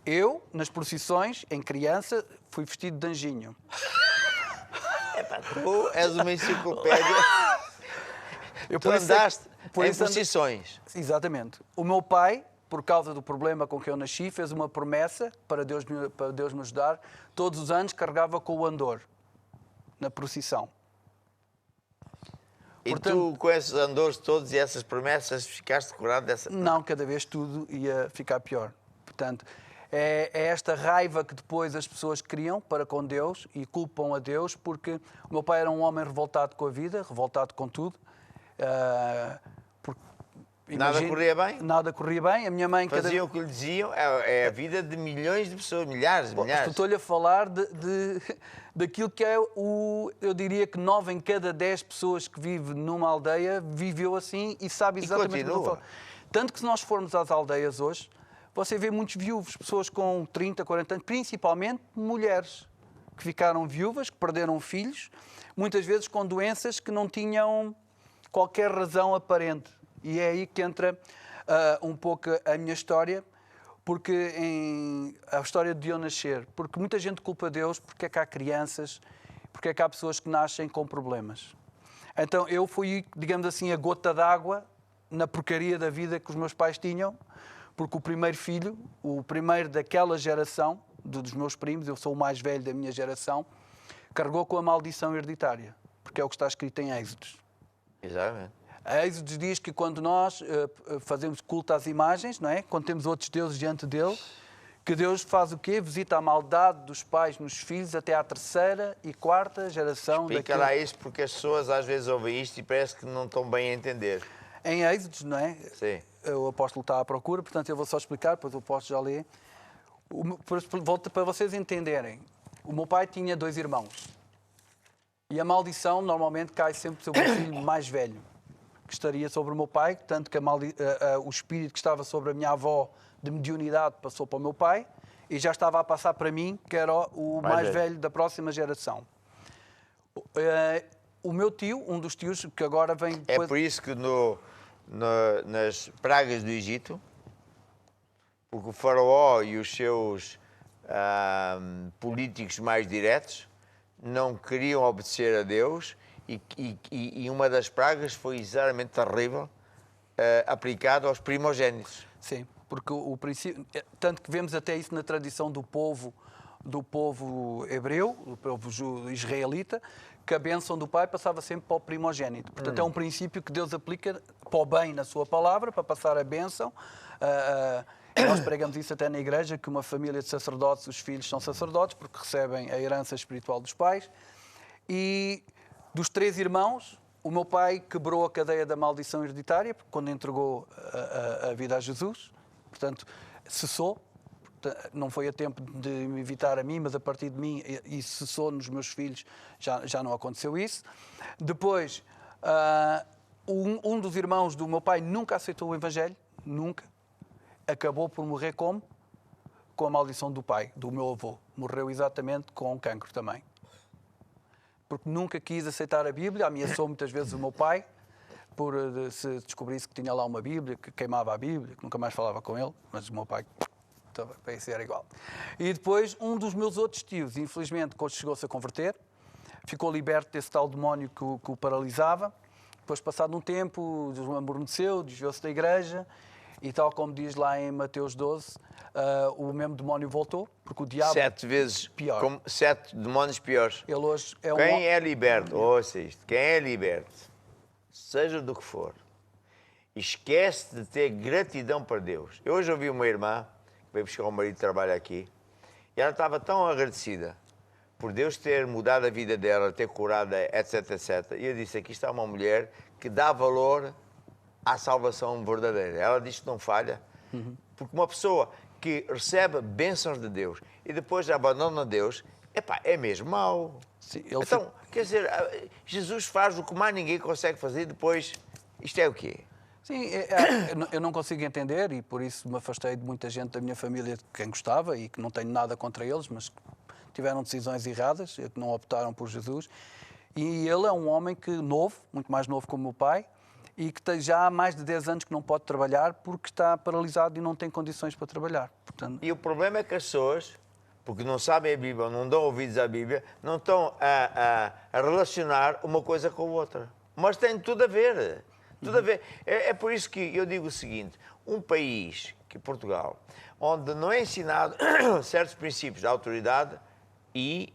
Eu, nas procissões, em criança, fui vestido de anjinho. Tu és uma enciclopédia. Tu andaste em procissões. Exatamente. O meu pai, por causa do problema com que eu nasci, fez uma promessa para Deus me ajudar. Todos os anos carregava com o andor na procissão. E portanto, tu, com esses andores todos e essas promessas, ficaste curado dessa... Não, cada vez tudo ia ficar pior. Portanto, é esta raiva que depois as pessoas criam para com Deus e culpam a Deus, porque o meu pai era um homem revoltado com a vida, revoltado com tudo. Nada corria bem? Nada corria bem. A minha mãe... Faziam o que lhe diziam, é a vida de milhões de pessoas, milhares. Estou-lhe a falar daquilo que é eu diria que 9 em cada 10 pessoas que vivem numa aldeia viveu assim e sabe exatamente o que eu falo. Tanto que se nós formos às aldeias hoje, você vê muitos viúvos, pessoas com 30, 40 anos, principalmente mulheres que ficaram viúvas, que perderam filhos, muitas vezes com doenças que não tinham qualquer razão aparente. E é aí que entra um pouco a minha história, porque a história de eu nascer, porque muita gente culpa Deus porque é que há crianças, porque é que há pessoas que nascem com problemas. Então eu fui, digamos assim, a gota d'água na porcaria da vida que os meus pais tinham, porque o primeiro filho, o primeiro daquela geração, dos meus primos, eu sou o mais velho da minha geração, carregou com a maldição hereditária, porque é o que está escrito em Êxodos. Exatamente. A Êxodos diz que quando nós fazemos culto às imagens, não é? Quando temos outros deuses diante dele, que Deus faz o quê? Visita a maldade dos pais nos filhos até à 3ª e 4ª geração. Explica lá isso, porque as pessoas às vezes ouvem isto e parece que não estão bem a entender. Em Êxodos, não é? Sim. O apóstolo está à procura, portanto eu vou só explicar, depois o apóstolo já lê. Volto para vocês entenderem. O meu pai tinha 2 irmãos. E a maldição normalmente cai sempre sobre o filho mais velho, que estaria sobre o meu pai, tanto que o espírito que estava sobre a minha avó de mediunidade passou para o meu pai e já estava a passar para mim, que era o mais velho da próxima geração. O meu tio, um dos tios que agora vem... Depois... É por isso que nas pragas do Egito, porque o faraó e os seus políticos mais diretos não queriam obedecer a Deus e uma das pragas foi exatamente terrível, aplicada aos primogênitos. Sim, porque o princípio, tanto que vemos até isso na tradição do povo hebreu, do povo israelita, que a bênção do pai passava sempre para o primogênito. Portanto, é um princípio que Deus aplica para o bem na sua palavra, para passar a bênção. Nós pregamos isso até na igreja, que uma família de sacerdotes, os filhos são sacerdotes, porque recebem a herança espiritual dos pais. E dos 3 irmãos, o meu pai quebrou a cadeia da maldição hereditária, quando entregou a vida a Jesus. Portanto, cessou. Não foi a tempo de me evitar a mim, mas a partir de mim, e cessou nos meus filhos, já não aconteceu isso. Depois, um dos irmãos do meu pai nunca aceitou o Evangelho, nunca. Acabou por morrer como? Com a maldição do pai, do meu avô. Morreu exatamente com um cancro também. Porque nunca quis aceitar a Bíblia, ameaçou muitas vezes o meu pai, por se descobrisse que tinha lá uma Bíblia, que queimava a Bíblia, que nunca mais falava com ele, mas o meu pai... para isso era igual. E depois, um dos meus outros tios, infelizmente, chegou-se a converter, ficou liberto desse tal demónio que o paralisava, depois, passado um tempo, amorneceu, desviou-se da igreja e, tal como diz lá em Mateus 12, o mesmo demónio voltou, porque o diabo... 7 vezes pior. Como 7 demónios piores. Ele hoje é Quem é liberto, ouça isto, quem é liberto, seja do que for, esquece de ter gratidão para Deus. Eu hoje ouvi uma irmã, que veio buscar o marido de trabalho aqui, e ela estava tão agradecida por Deus ter mudado a vida dela, ter curado, etc, etc. E eu disse, aqui está uma mulher que dá valor à salvação verdadeira. Ela diz que não falha, porque uma pessoa que recebe bênçãos de Deus e depois abandona Deus, epá, é mesmo mau. Sim, então, quer dizer, Jesus faz o que mais ninguém consegue fazer, depois, isto é o quê? Sim, eu não consigo entender e por isso me afastei de muita gente da minha família, de quem gostava e que não tenho nada contra eles, mas tiveram decisões erradas, que não optaram por Jesus. E ele é um homem que novo, muito mais novo que o meu pai, e que tem já há mais de 10 anos que não pode trabalhar porque está paralisado e não tem condições para trabalhar. Portanto... E o problema é que as pessoas, porque não sabem a Bíblia, não dão ouvidos à Bíblia, não estão a relacionar uma coisa com a outra. Mas tem tudo a ver. Tudo a ver. É por isso que eu digo o seguinte, um país, que é Portugal, onde não é ensinado certos princípios de autoridade e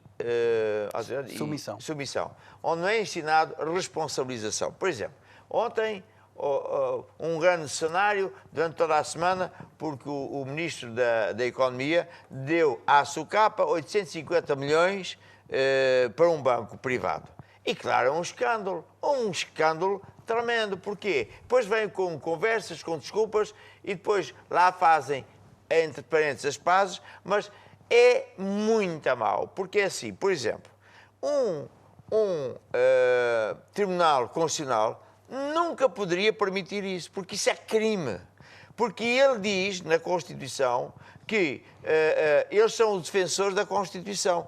submissão, onde não é ensinado responsabilização. Por exemplo, ontem, um grande cenário durante toda a semana, porque o Ministro da Economia deu à SUCAP 850 milhões para um banco privado. E claro, é um escândalo tremendo. Porquê? Depois vêm com conversas, com desculpas, e depois lá fazem, entre parênteses, as pazes, mas é muito mal. Porque é assim, por exemplo, Tribunal Constitucional nunca poderia permitir isso, porque isso é crime. Porque ele diz na Constituição que eles são os defensores da Constituição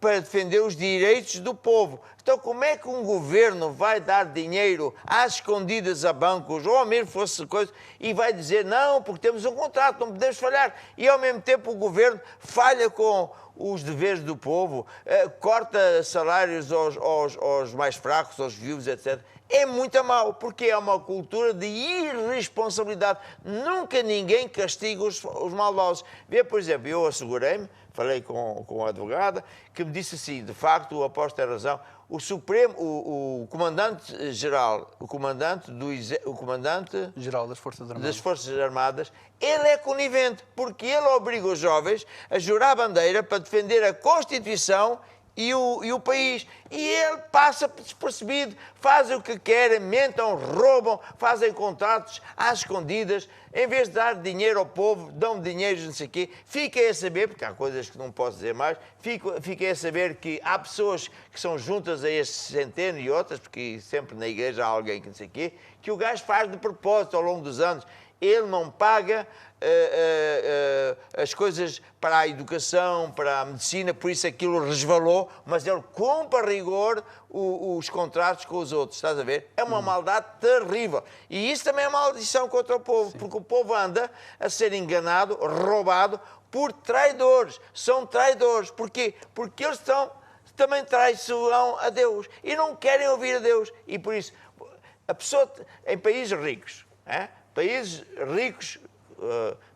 para defender os direitos do povo. Então, como é que um governo vai dar dinheiro às escondidas a bancos, ou ao mesmo fosse coisa, e vai dizer, não, porque temos um contrato, não podemos falhar, e ao mesmo tempo o governo falha com os deveres do povo, corta salários aos mais fracos, aos viúvos, etc. É muito mau, porque é uma cultura de irresponsabilidade. Nunca ninguém castiga os maldosos. Vê, por exemplo, eu assegurei-me, falei com a advogada, que me disse assim, de facto, o apóstolo tem razão, o Supremo, o comandante-geral, o comandante-geral das Forças Armadas, ele é conivente, porque ele obriga os jovens a jurar a bandeira para defender a Constituição e o país. E ele passa despercebido, fazem o que querem, mentam, roubam, fazem contratos às escondidas, em vez de dar dinheiro ao povo, dão dinheiro, não sei o quê. Fiquem a saber, porque há coisas que não posso dizer mais, fiquem a saber que há pessoas que são juntas a este centeno e outras, porque sempre na igreja há alguém que não sei o quê, que o gajo faz de propósito ao longo dos anos. Ele não paga as coisas para a educação, para a medicina, por isso aquilo resvalou, mas ele cumpre a rigor os contratos com os outros, estás a ver? É uma maldade terrível. E isso também é uma maldição contra o povo, porque o povo anda a ser enganado, roubado por traidores. São traidores. Porquê? Porque eles também traiçoam a Deus e não querem ouvir a Deus. E por isso, a pessoa em países ricos,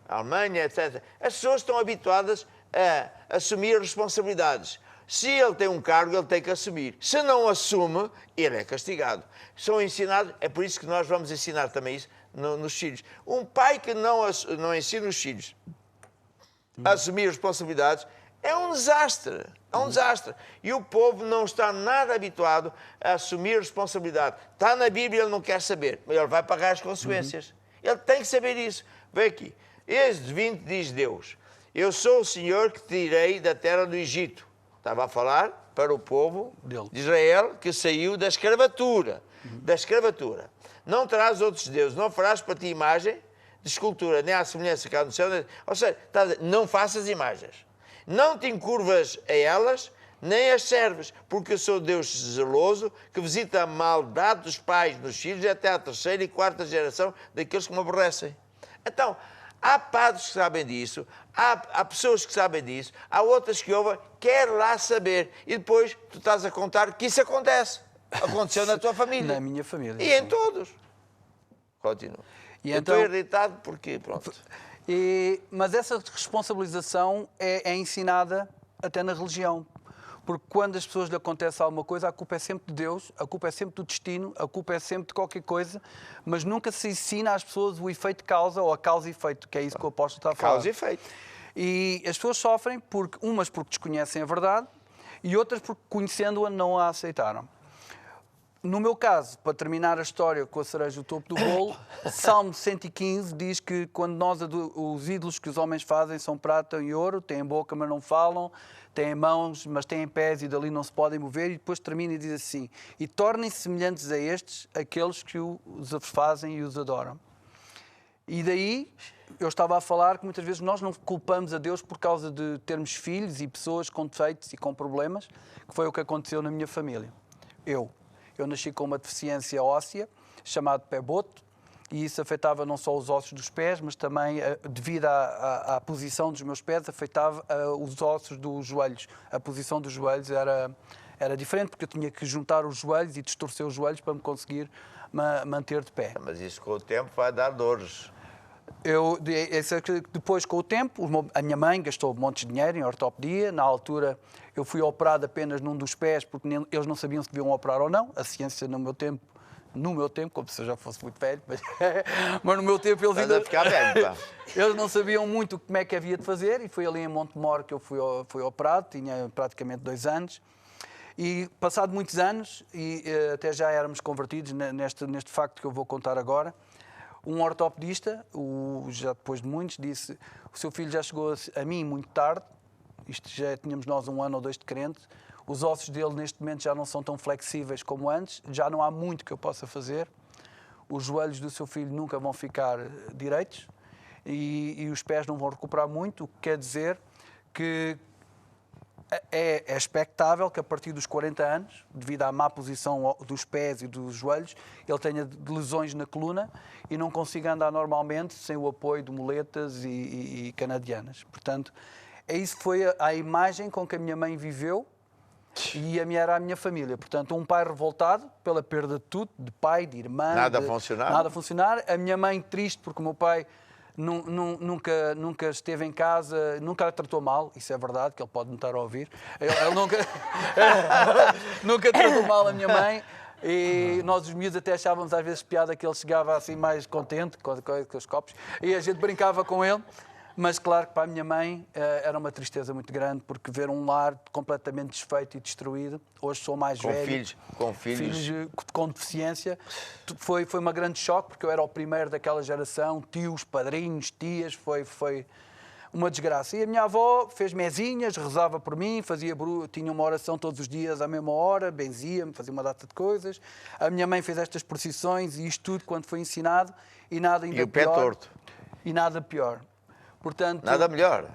Alemanha, etc. As pessoas estão habituadas a assumir responsabilidades. Se ele tem um cargo, ele tem que assumir. Se não assume, ele é castigado. São ensinados, é por isso que nós vamos ensinar também isso nos filhos. Um pai que não ensina os filhos a assumir responsabilidades é um desastre. É um desastre. E o povo não está nada habituado a assumir responsabilidade. Está na Bíblia, ele não quer saber, mas ele vai pagar as consequências. Ele tem que saber isso. Vem aqui. Êxodo 20 diz Deus, eu sou o Senhor que te tirei da terra do Egito. Estava a falar para o povo de Israel que saiu da escravatura. Da escravatura. Não terás outros deuses, não farás para ti imagem de escultura, nem à semelhança cá no céu. Ou seja, não faças imagens. Não te encurvas a elas, nem as serves, porque eu sou Deus zeloso, que visita a maldade dos pais nos filhos até à 3ª e 4ª geração daqueles que me aborrecem. Então, há padres que sabem disso, há pessoas que sabem disso, há outras que ouvem, quer lá saber, e depois tu estás a contar que isso acontece. Aconteceu na tua família. Na minha família. E em todos. Continua. E Eu então- estou irritado porque, pronto. Mas essa responsabilização é ensinada até na religião. Porque quando as pessoas lhe acontece alguma coisa, a culpa é sempre de Deus, a culpa é sempre do destino, a culpa é sempre de qualquer coisa, mas nunca se ensina às pessoas o efeito causa ou a causa e efeito, que é isso que o apóstolo está a falar. Causa e efeito. E as pessoas sofrem umas porque desconhecem a verdade e outras porque, conhecendo-a, não a aceitaram. No meu caso, para terminar a história com a cereja do topo do bolo, Salmo 115 diz que quando os ídolos que os homens fazem são prata e ouro, têm boca, mas não falam, têm mãos, mas têm pés e dali não se podem mover, e depois termina e diz assim: e tornem-se semelhantes a estes aqueles que os fazem e os adoram. E daí eu estava a falar que muitas vezes nós não culpamos a Deus por causa de termos filhos e pessoas com defeitos e com problemas, que foi o que aconteceu na minha família. Eu nasci com uma deficiência óssea, chamada pé boto, e isso afetava não só os ossos dos pés, mas também, devido à posição dos meus pés, afetava os ossos dos joelhos. A posição dos joelhos era diferente, porque eu tinha que juntar os joelhos e distorcer os joelhos para me conseguir manter de pé. Mas isso com o tempo vai dar dores. Depois, com o tempo, a minha mãe gastou montes de dinheiro em ortopedia. Na altura, eu fui operado apenas num dos pés, porque eles não sabiam se deviam operar ou não. A ciência, no meu tempo, como se eu já fosse muito velho, mas no meu tempo eles ainda... Ficar velho, pá. Eles não sabiam muito como é que havia de fazer, e foi ali em Montemor que eu fui operado, tinha praticamente 2 anos. E passado muitos anos, e até já éramos convertidos neste facto que eu vou contar agora, um ortopedista, já depois de muitos, disse: o seu filho já chegou a mim muito tarde, isto já tínhamos nós 1 ano ou 2 de crente, os ossos dele neste momento já não são tão flexíveis como antes, já não há muito que eu possa fazer, os joelhos do seu filho nunca vão ficar direitos e os pés não vão recuperar muito, o que quer dizer que é expectável que a partir dos 40 anos, devido à má posição dos pés e dos joelhos, ele tenha lesões na coluna e não consiga andar normalmente sem o apoio de muletas e canadianas. Portanto, isso foi a imagem com que a minha mãe viveu e era a minha família. Portanto, um pai revoltado pela perda de tudo, de pai, de irmã. Nada a funcionar. Nada a funcionar. A minha mãe triste porque o meu pai nunca esteve em casa, nunca a tratou mal, isso é verdade, que ele pode me estar a ouvir. Ele nunca tratou mal a minha mãe. E nós, os miúdos, até achávamos às vezes piada que ele chegava assim mais contente com os copos e a gente brincava com ele. Mas claro que para a minha mãe era uma tristeza muito grande, porque ver um lar completamente desfeito e destruído, hoje sou mais velho. Com filhos com deficiência, foi uma grande choque, porque eu era o primeiro daquela geração, tios, padrinhos, tias, foi uma desgraça. E a minha avó fez mesinhas, rezava por mim, tinha uma oração todos os dias à mesma hora, benzia-me, fazia uma data de coisas. A minha mãe fez estas procissões e isto tudo quando foi ensinado, e nada ainda pior. E o pé torto. E nada pior. Portanto, nada melhor.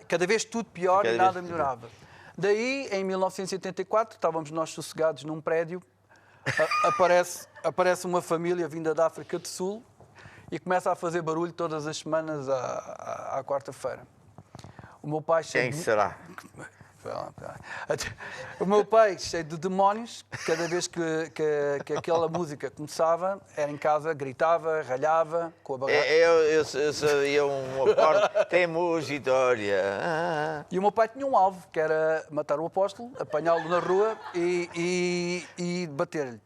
Cada vez tudo pior e nada melhorava. Daí, em 1984, estávamos nós sossegados num prédio, aparece uma família vinda da África do Sul e começa a fazer barulho todas as semanas à quarta-feira. O meu pai... Quem será? O meu pai, cheio de demónios, cada vez que aquela música começava, era em casa, gritava, ralhava com a bagagem. Eu sabia um acorde, temos vitória. E o meu pai tinha um alvo, que era matar o apóstolo, apanhá-lo na rua e bater-lhe.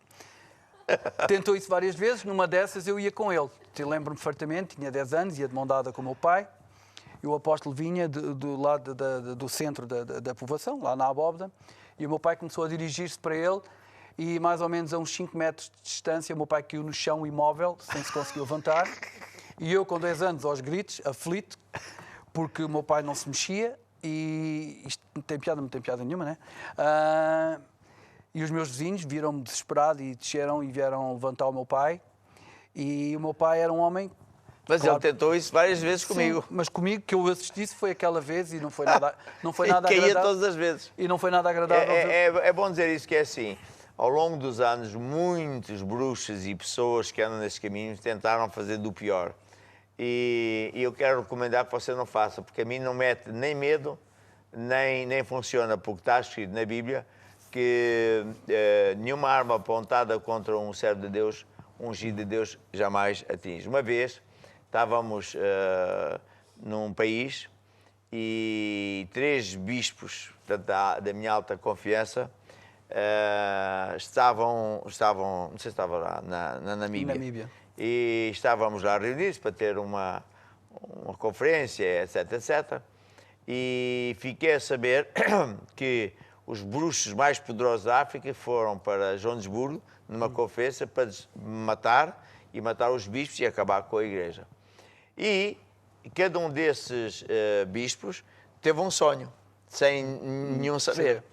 Tentou isso várias vezes, numa dessas eu ia com ele. Eu lembro-me perfeitamente, tinha 10 anos, ia de mão dada com o meu pai. E o apóstolo vinha do lado do centro da povoação, lá na Abóbada, e o meu pai começou a dirigir-se para ele e mais ou menos a uns 5 metros de distância o meu pai caiu no chão imóvel, sem se conseguir levantar, e eu com 10 anos aos gritos, aflito, porque o meu pai não se mexia, e isto não tem piada nenhuma, né? E os meus vizinhos viram-me desesperado e desceram e vieram levantar o meu pai, e o meu pai era um homem... Mas claro, ele tentou isso várias vezes comigo. Sim, mas comigo, que eu assistisse, foi aquela vez e não foi nada agradável. Caía todas as vezes. E não foi nada agradável. É bom dizer isso, que é assim, ao longo dos anos, muitos bruxos e pessoas que andam nesses caminhos tentaram fazer do pior. E eu quero recomendar que você não faça, porque a mim não mete nem medo, nem funciona, porque está escrito na Bíblia que nenhuma arma apontada contra um servo de Deus, ungido de Deus, jamais atinge. Uma vez estávamos num país e 3 bispos, portanto, da minha alta confiança, estavam, não sei se estava lá, na Namíbia. E estávamos lá reunidos para ter uma conferência, etc, etc. E fiquei a saber que os bruxos mais poderosos da África foram para Joanesburgo, numa conferência, para matar os bispos e acabar com a igreja. E cada um desses bispos teve um sonho, sem nenhum saber.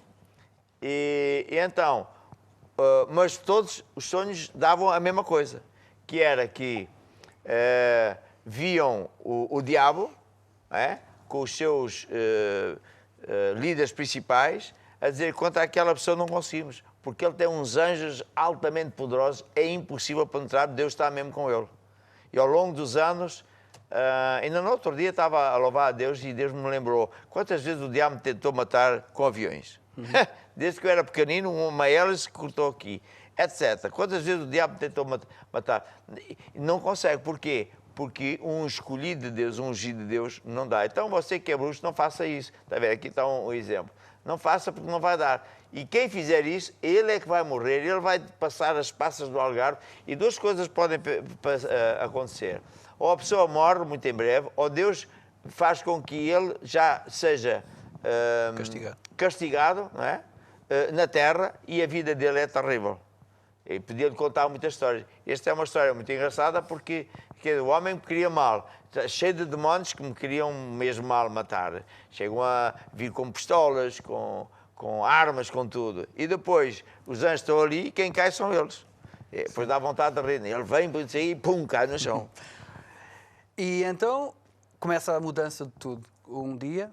E então, mas todos os sonhos davam a mesma coisa, que era que viam o diabo, com os seus líderes principais, a dizer que contra aquela pessoa não conseguimos, porque ele tem uns anjos altamente poderosos, é impossível penetrar, Deus está mesmo com ele. E ao longo dos anos, ainda no outro dia estava a louvar a Deus e Deus me lembrou quantas vezes o diabo me tentou matar com aviões. Desde que eu era pequenino, uma hélice cortou aqui, etc. Quantas vezes o diabo me tentou matar? Não consegue. Porquê? Porque um escolhido de Deus, um ungido de Deus, não dá. Então você que é bruxo, não faça isso. Está vendo? Aqui está um exemplo. Não faça porque não vai dar. E quem fizer isso, ele é que vai morrer, ele vai passar as passas do Algarve e 2 coisas podem acontecer. Ou a pessoa morre muito em breve, ou Deus faz com que ele já seja castigado, não é? Na terra, e a vida dele é terrível. E podia-lhe contar muitas histórias. Esta é uma história muito engraçada porque o homem me queria mal, cheio de demónios que me queriam mesmo mal matar. Chegam a vir com pistolas, com armas, com tudo. E depois os anjos estão ali e quem cai são eles. E depois dá vontade de rir. Ele vem por aí e pum, cai no chão. E então começa a mudança de tudo. Um dia,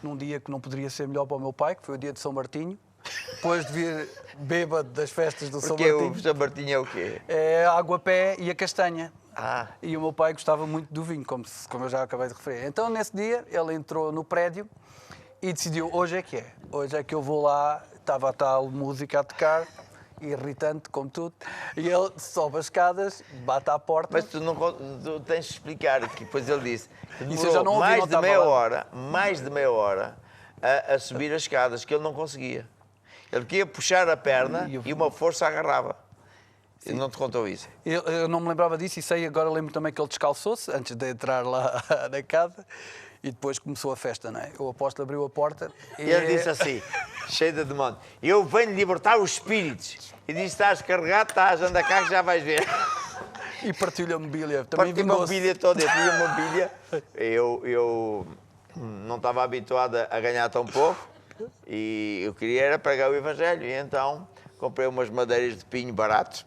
num dia que não poderia ser melhor para o meu pai, que foi o dia de São Martinho, depois de vir bêbado das festas do São Martinho. Porque o São Martinho é o quê? É a água-pé e a castanha. E o meu pai gostava muito do vinho, como eu já acabei de referir. Então, nesse dia, ele entrou no prédio e decidiu, hoje é que é. Hoje é que eu vou lá, estava a tal música a tocar, irritante como tudo, e ele sobe as escadas, bate à porta. Mas tu tens de explicar aqui, depois ele disse que isso eu já não ouvi, mais de meia hora a subir as escadas, que ele não conseguia. Ele queria puxar a perna e uma força agarrava. Ele não te contou isso? Eu não me lembrava disso e sei, agora lembro também que ele descalçou-se antes de entrar lá na casa e depois começou a festa, não é? O apóstolo abriu a porta e ele disse assim, cheio de demónio, eu venho libertar os espíritos. E disse, estás carregado, estás, anda cá que já vais ver. E partiu-lhe a mobília. Também partiu a mobília toda, eu tinha a mobília. Eu não estava habituado a ganhar tão pouco e eu queria era pregar o Evangelho. E então comprei umas madeiras de pinho barato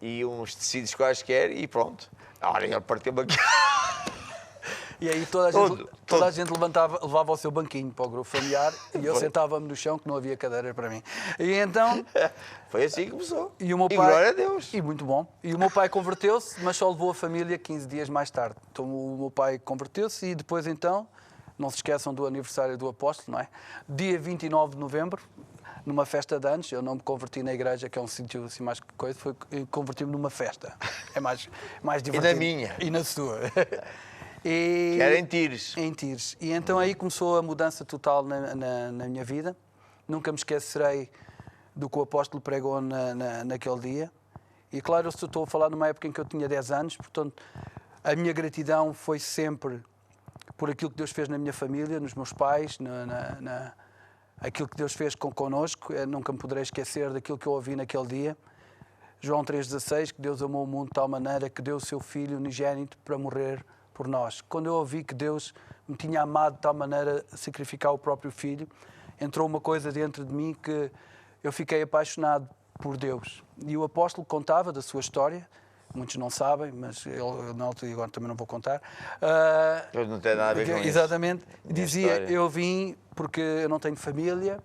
e uns tecidos quaisquer e pronto. Ora, ele partiu-me aqui. E aí toda a gente levava o seu banquinho para o grupo familiar e eu sentava-me no chão que não havia cadeiras para mim. E então... Foi assim que começou. E glória a Deus. E muito bom. E o meu pai converteu-se, mas só levou a família 15 dias mais tarde. Então o meu pai converteu-se e depois então, não se esqueçam do aniversário do apóstolo, não é? Dia 29 de novembro, numa festa de anos, eu não me converti na igreja, que é um sítio assim mais coisa, converti-me numa festa. É mais divertido. E na minha. E na sua. Que era em Tires. Em Tires. E então aí começou a mudança total na minha vida. Nunca me esquecerei do que o apóstolo pregou naquele dia. E claro, eu estou a falar numa época em que eu tinha 10 anos, portanto, a minha gratidão foi sempre por aquilo que Deus fez na minha família, nos meus pais, aquilo que Deus fez connosco. Eu nunca me poderei esquecer daquilo que eu ouvi naquele dia. João 3,16, que Deus amou o mundo de tal maneira que deu o seu Filho unigênito para morrer por nós. Quando eu ouvi que Deus me tinha amado de tal maneira a sacrificar o próprio Filho, entrou uma coisa dentro de mim que eu fiquei apaixonado por Deus. E o apóstolo contava da sua história, muitos não sabem, mas eu na altura agora também não vou contar. Eu não tenho nada a ver com isso. Exatamente. Dizia, eu vim porque eu não tenho família,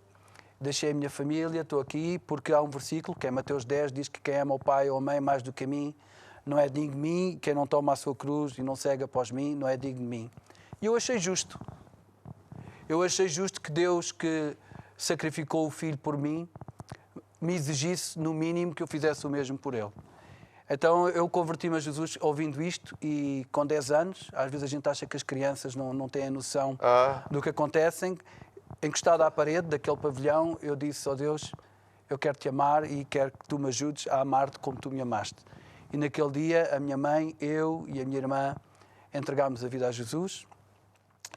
deixei a minha família, estou aqui porque há um versículo, que é Mateus 10, diz que quem ama o pai ou a mãe mais do que a mim, não é digno de mim, quem não toma a sua cruz e não segue após mim, não é digno de mim. E eu achei justo. Eu achei justo que Deus, que sacrificou o filho por mim, me exigisse, no mínimo, que eu fizesse o mesmo por ele. Então eu converti-me a Jesus ouvindo isto e com 10 anos, às vezes a gente acha que as crianças não têm a noção do que acontece, encostado à parede daquele pavilhão, eu disse, ó Deus, eu quero te amar e quero que tu me ajudes a amar-te como tu me amaste. E naquele dia a minha mãe, eu e a minha irmã entregámos a vida a Jesus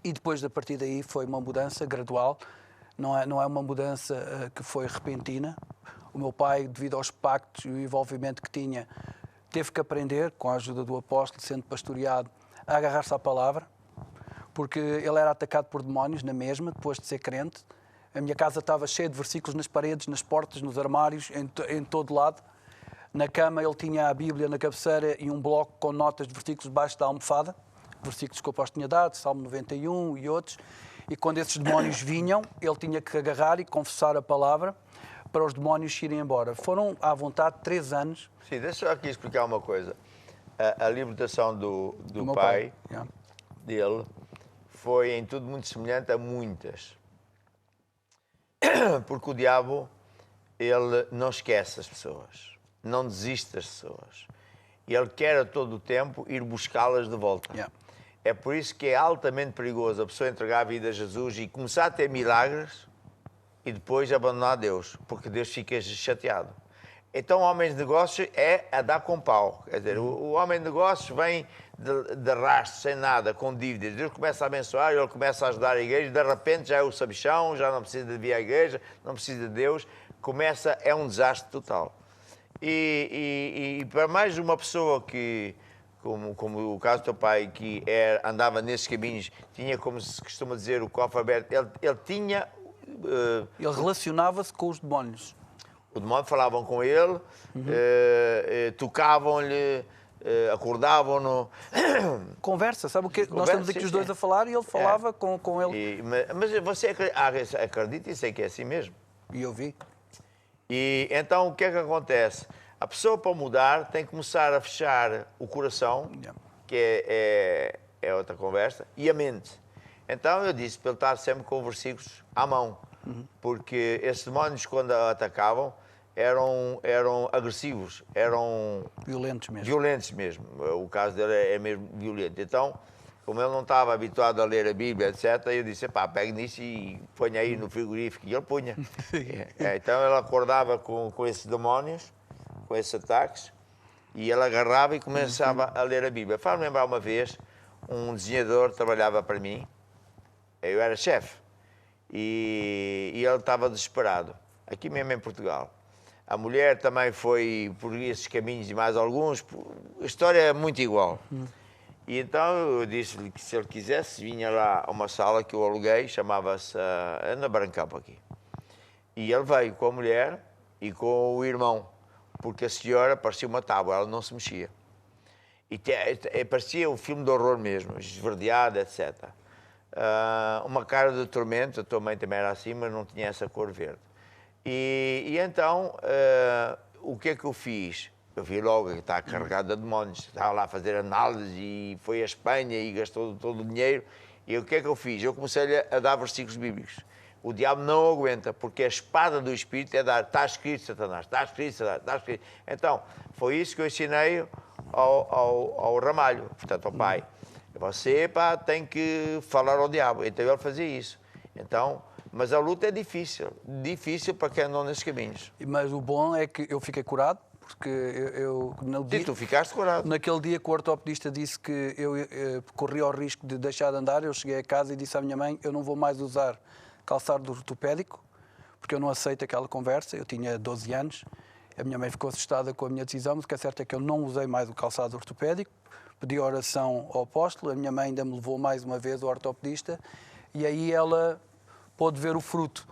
e depois, a partir daí, foi uma mudança gradual, não é uma mudança que foi repentina. O meu pai, devido aos pactos e o envolvimento que tinha, teve que aprender, com a ajuda do apóstolo, sendo pastoreado, a agarrar-se à palavra, porque ele era atacado por demónios na mesma, depois de ser crente. A minha casa estava cheia de versículos nas paredes, nas portas, nos armários, em todo lado. Na cama ele tinha a Bíblia na cabeceira e um bloco com notas de versículos debaixo da almofada, versículos que o apóstolo tinha dado, Salmo 91 e outros. E quando esses demónios vinham, ele tinha que agarrar e confessar a palavra para os demónios irem embora. Foram, à vontade, 3 anos. Sim, deixa eu aqui explicar uma coisa. A libertação do meu pai yeah. dele foi em tudo muito semelhante a muitas. Porque o diabo, ele não esquece as pessoas, não desiste das pessoas. Ele quer a todo o tempo ir buscá-las de volta. Yeah. É por isso que é altamente perigoso a pessoa entregar a vida a Jesus e começar a ter milagres e depois abandonar Deus, porque Deus fica chateado. Então, o homem de negócios é a dar com pau. Quer dizer, o homem de negócios vem de rastro, sem nada, com dívidas. Deus começa a abençoar, ele começa a ajudar a igreja, de repente já é o sabichão, já não precisa de vir à igreja, não precisa de Deus, é um desastre total. E para mais uma pessoa que, como o caso do teu pai, que andava nesses caminhos, tinha, como se costuma dizer, o cofre aberto, ele tinha... Ele relacionava-se com os demónios. Os demónios falavam com ele, tocavam-lhe, acordavam-no. Conversa, sabe o que? Nós estamos aqui os dois a falar e ele falava com ele. Mas você acredita e sei que é assim mesmo. E eu vi. E então o que é que acontece? A pessoa, para mudar, tem que começar a fechar o coração, que é outra conversa, e a mente. Então eu disse para ele estar sempre com versículos à mão, porque esses demónios, quando atacavam, eram agressivos, eram violentos mesmo. O caso dele é mesmo violento. Então, como ele não estava habituado a ler a Bíblia, etc., eu disse, pá, pegue nisso e ponha aí no frigorífico. E ele punha. Então ele acordava com esses demónios, com esses ataques, e ele agarrava e começava a ler a Bíblia. Faz-me lembrar uma vez, um desenhador trabalhava para mim, eu era chefe, e ele estava desesperado, aqui mesmo em Portugal. A mulher também foi por esses caminhos e mais alguns, a história é muito igual. E então eu disse-lhe que se ele quisesse, vinha lá a uma sala que eu aluguei, chamava-se Ana Brancampo aqui. E ele veio com a mulher e com o irmão, porque a senhora parecia uma tábua, ela não se mexia. E parecia um filme de horror mesmo, esverdeada, etc. Uma cara de tormento, a tua mãe também era assim, mas não tinha essa cor verde. E então, o que é que eu fiz? Eu vi logo que está carregado de demónios, estava lá a fazer análise e foi à Espanha e gastou todo o dinheiro. E o que é que eu fiz? Eu comecei a dar versículos bíblicos. O diabo não aguenta, porque a espada do Espírito é dar, está escrito, Satanás, está escrito, Satanás, está escrito. Então, foi isso que eu ensinei ao Ramalho, portanto, ao pai. Você, pá, tem que falar ao diabo. Então, ele fazia isso. Então, mas a luta é difícil para quem andou nesses caminhos. Mas o bom é que eu fiquei curado, porque eu tu ficaste curado. Naquele dia que o ortopedista disse que eu corria o risco de deixar de andar, eu cheguei a casa e disse à minha mãe, eu não vou mais usar calçado ortopédico, porque eu não aceito aquela conversa. Eu tinha 12 anos, a minha mãe ficou assustada com a minha decisão, mas o que é certo é que eu não usei mais o calçado ortopédico, pedi oração ao apóstolo, a minha mãe ainda me levou mais uma vez ao ortopedista, e aí ela pôde ver o fruto,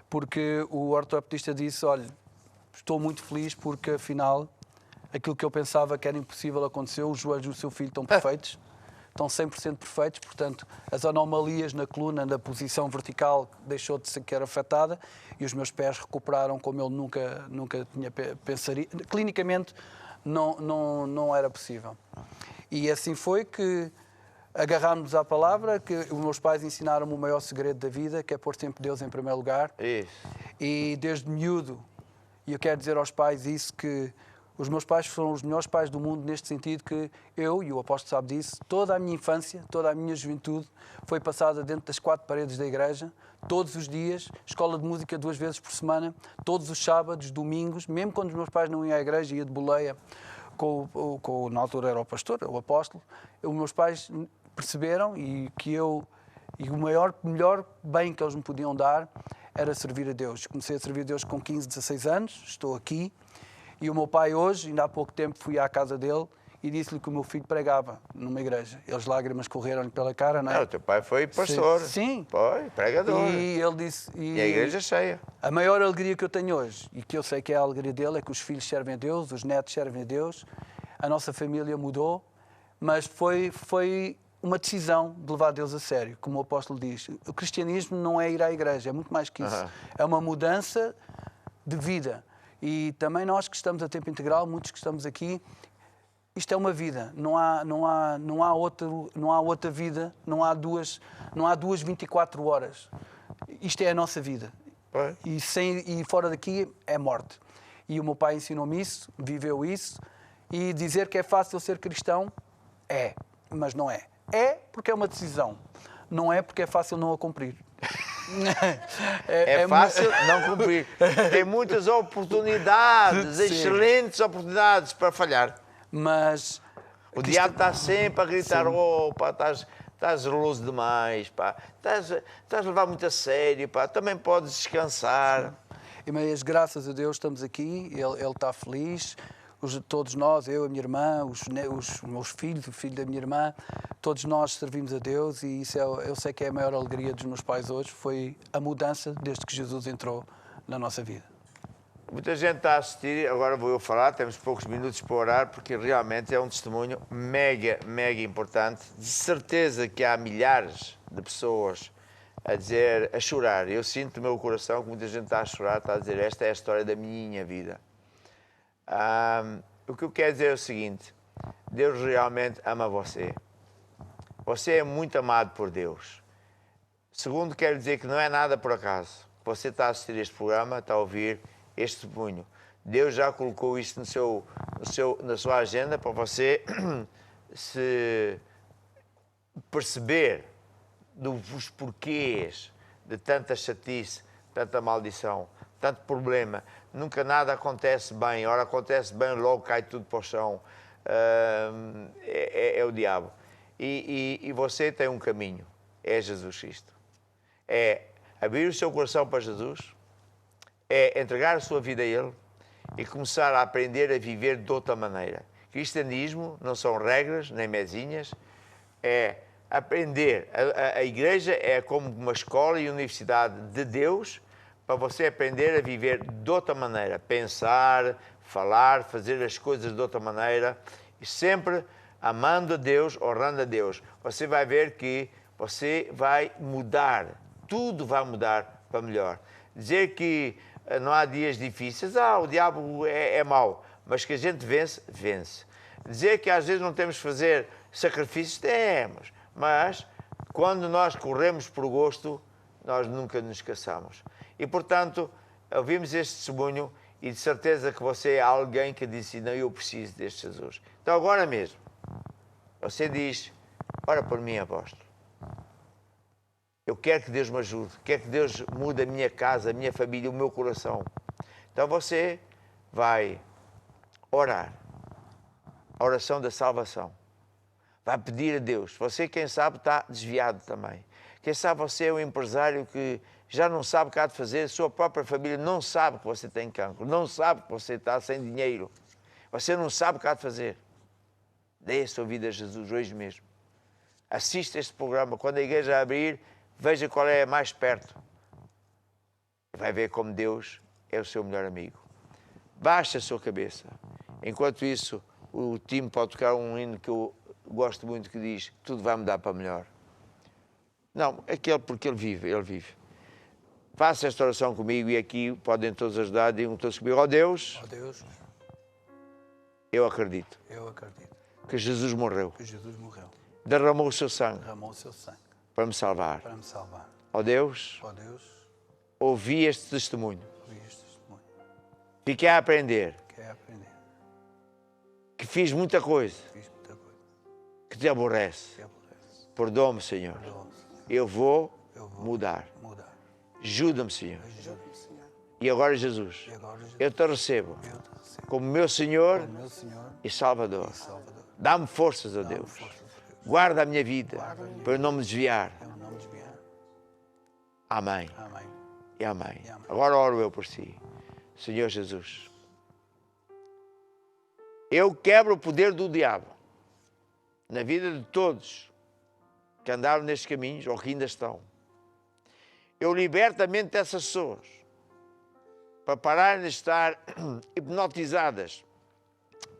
porque o ortopedista disse, olha, estou muito feliz porque, afinal, aquilo que eu pensava que era impossível aconteceu, os joelhos do seu filho estão perfeitos, estão 100% perfeitos, portanto, as anomalias na coluna, na posição vertical, deixou de ser afetada e os meus pés recuperaram como eu nunca tinha pensaria. Clinicamente, não era possível. E assim foi que agarrarmos à palavra, que os meus pais ensinaram-me o maior segredo da vida, que é pôr sempre Deus em primeiro lugar. Isso. E desde miúdo, e eu quero dizer aos pais isso, que os meus pais foram os melhores pais do mundo neste sentido, que eu, e o apóstolo sabe disso, toda a minha infância, toda a minha juventude foi passada dentro das 4 paredes da igreja, todos os dias, escola de música 2 vezes por semana, todos os sábados, domingos, mesmo quando os meus pais não iam à igreja, ia de boleia, na altura era o pastor, o apóstolo, os meus pais perceberam e o melhor bem que eles me podiam dar era servir a Deus. Comecei a servir a Deus com 15, 16 anos, estou aqui, e o meu pai hoje, ainda há pouco tempo, fui à casa dele e disse-lhe que o meu filho pregava numa igreja. As lágrimas correram-lhe pela cara, não é? Não, o teu pai foi pastor. Sim. Foi, pregador. E ele disse... E a igreja cheia. A maior alegria que eu tenho hoje, e que eu sei que é a alegria dele, é que os filhos servem a Deus, os netos servem a Deus, a nossa família mudou, mas foi uma decisão de levar Deus a sério, como o apóstolo diz. O cristianismo não é ir à igreja, é muito mais que isso. É uma mudança de vida. E também nós que estamos a tempo integral, muitos que estamos aqui, isto é uma vida, não há outra vida, não há duas 24 horas. Isto é a nossa vida. E fora daqui é morte. E o meu pai ensinou-me isso, viveu isso, e dizer que é fácil ser cristão, mas não é. É porque é uma decisão, não é porque é fácil não a cumprir. É fácil não cumprir. Tem muitas oportunidades, excelentes oportunidades para falhar. Mas o diabo está sempre a gritar: pá, estás zeloso demais, pá, estás a levar muito a sério, pá, também podes descansar. Mas graças a Deus estamos aqui, ele está feliz. Todos nós, eu, a minha irmã, os meus filhos, o filho da minha irmã, todos nós servimos a Deus, e isso eu sei que é a maior alegria dos meus pais hoje, foi a mudança desde que Jesus entrou na nossa vida. Muita gente está a assistir, agora vou eu falar, temos poucos minutos para orar, porque realmente é um testemunho mega importante. De certeza que há milhares de pessoas a chorar. Eu sinto no meu coração que muita gente está a chorar, está a dizer: esta é a história da minha vida. O que eu quero dizer é o seguinte: Deus realmente ama você. Você é muito amado por Deus. Segundo, quero dizer que não é nada por acaso. Você está a assistir este programa, está a ouvir este testemunho. Deus já colocou isso na sua agenda para você se perceber dos porquês de tanta chatice, tanta maldição, tanto problema. Nunca nada acontece bem. Ora, acontece bem, logo cai tudo para o chão. É o diabo. E você tem um caminho. É Jesus Cristo. É abrir o seu coração para Jesus. É entregar a sua vida a Ele. E começar a aprender a viver de outra maneira. Cristianismo não são regras, nem mesinhas. É aprender. A igreja é como uma escola e universidade de Deus, para você aprender a viver de outra maneira, pensar, falar, fazer as coisas de outra maneira, e sempre amando a Deus, honrando a Deus. Você vai ver que você vai mudar, tudo vai mudar para melhor. Dizer que não há dias difíceis, o diabo é mau, mas que a gente vence, vence. Dizer que às vezes não temos que fazer sacrifícios, temos, mas quando nós corremos por gosto, nós nunca nos cansamos. E, portanto, ouvimos este testemunho e de certeza que você é alguém que disse: não, eu preciso deste Jesus. Então, agora mesmo, você diz: ora por mim, apóstolo. Eu quero que Deus me ajude, quero que Deus mude a minha casa, a minha família, o meu coração. Então, você vai orar. A oração da salvação. Vai pedir a Deus. Você, quem sabe, está desviado também. Quem sabe você é um empresário que já não sabe o que há de fazer, a sua própria família não sabe que você tem cancro, não sabe que você está sem dinheiro. Você não sabe o que há de fazer. Dê a sua vida a Jesus hoje mesmo. Assista este programa. Quando a igreja abrir, veja qual é a mais perto. Vai ver como Deus é o seu melhor amigo. Baixe a sua cabeça. Enquanto isso, o time pode tocar um hino que eu gosto muito, que diz: tudo vai mudar para melhor. Não, aquele porque ele vive. Faça esta oração comigo e aqui podem todos ajudar. Digam todos comigo: ó Deus, eu acredito Eu acredito que Jesus morreu que Jesus morreu derramou o seu sangue derramou o seu sangue para me salvar. para me salvar. Ó Deus, Ó Deus, ouvi este testemunho. ouvi este testemunho. Fiquei a aprender Quer aprender. que fiz muita coisa Fiz muita coisa. que te aborrece. Que aborrece. Perdoa-me, Senhor. Perdoa-me, Senhor. Eu vou Eu vou mudar. mudar. Ajuda-me, Senhor. Ajuda-me, Senhor. E agora, Jesus, E agora, Jesus, eu te recebo eu te recebo como meu Senhor como meu Senhor e Salvador. e Salvador. Dá-me forças, ó Dá-me Deus. forças, ó Deus. Guarda a minha vida Guarda a minha para eu não me desviar. Eu não me desviar. Amém. Amém. E amém. E amém. Agora oro eu por si. Senhor Jesus, eu quebro o poder do diabo na vida de todos que andaram nestes caminhos ou que ainda estão. Eu liberto a mente dessas pessoas para pararem de estar hipnotizadas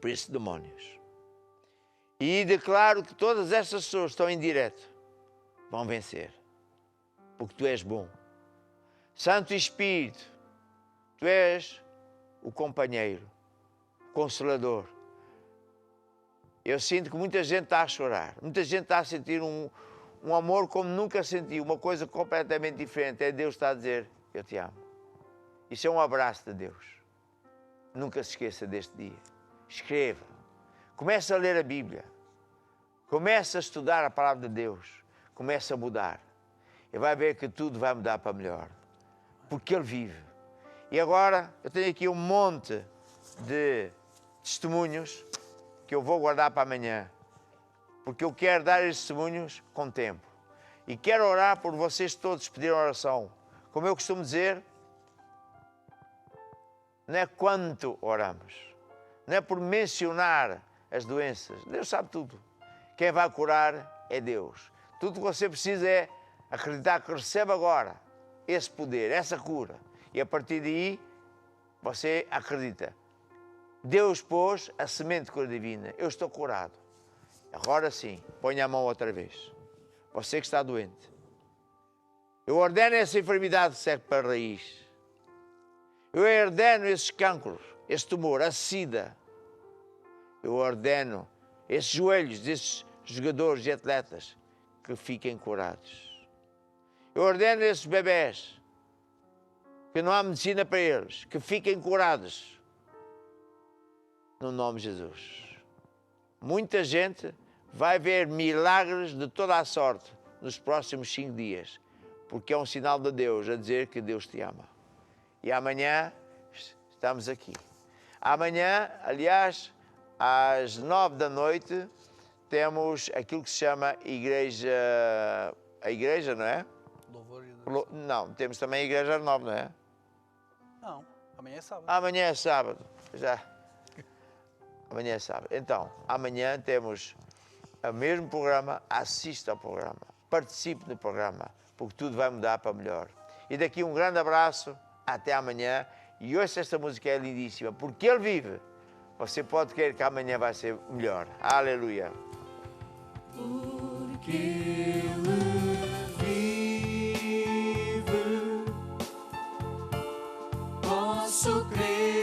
por esses demónios. E declaro que todas estas pessoas que estão em direto vão vencer. Porque tu és bom. Santo Espírito, tu és o companheiro, o consolador. Eu sinto que muita gente está a chorar. Muita gente está a sentir um amor como nunca sentiu. Uma coisa completamente diferente. É Deus que está a dizer, eu te amo. Isso é um abraço de Deus. Nunca se esqueça deste dia. Escreva. Comece a ler a Bíblia. Comece a estudar a palavra de Deus. Comece a mudar. E vai ver que tudo vai mudar para melhor. Porque Ele vive. E agora eu tenho aqui um monte de testemunhos que eu vou guardar para amanhã. Porque eu quero dar estes testemunhos com tempo. E quero orar por vocês todos, pedir oração. Como eu costumo dizer, não é quanto oramos. Não é por mencionar as doenças. Deus sabe tudo. Quem vai curar é Deus. Tudo que você precisa é acreditar que recebe agora esse poder, essa cura. E a partir daí, você acredita. Deus pôs a semente de cura divina. Eu estou curado. Agora sim, ponha a mão outra vez. Você que está doente. Eu ordeno essa enfermidade seca para a raiz. Eu ordeno esses cancros, esse tumor, a sida. Eu ordeno esses joelhos desses jogadores e atletas que fiquem curados. Eu ordeno esses bebés, que não há medicina para eles, que fiquem curados. No nome de Jesus. Muita gente vai ver milagres de toda a sorte nos próximos 5 dias, porque é um sinal de Deus a dizer que Deus te ama. E amanhã estamos aqui. Amanhã, aliás, às 9 da noite, temos aquilo que se chama a igreja, não é? Louvor e adoração. Não, temos também a igreja às 9, não é? Não, amanhã é sábado. Amanhã é sábado. Já. Amanhã é sábado. Então, amanhã temos o mesmo programa, assista ao programa, participe no programa, porque tudo vai mudar para melhor. E daqui um grande abraço, até amanhã. E hoje esta música é lindíssima, porque Ele vive. Você pode crer que amanhã vai ser melhor. Aleluia. Porque Ele vive, posso crer.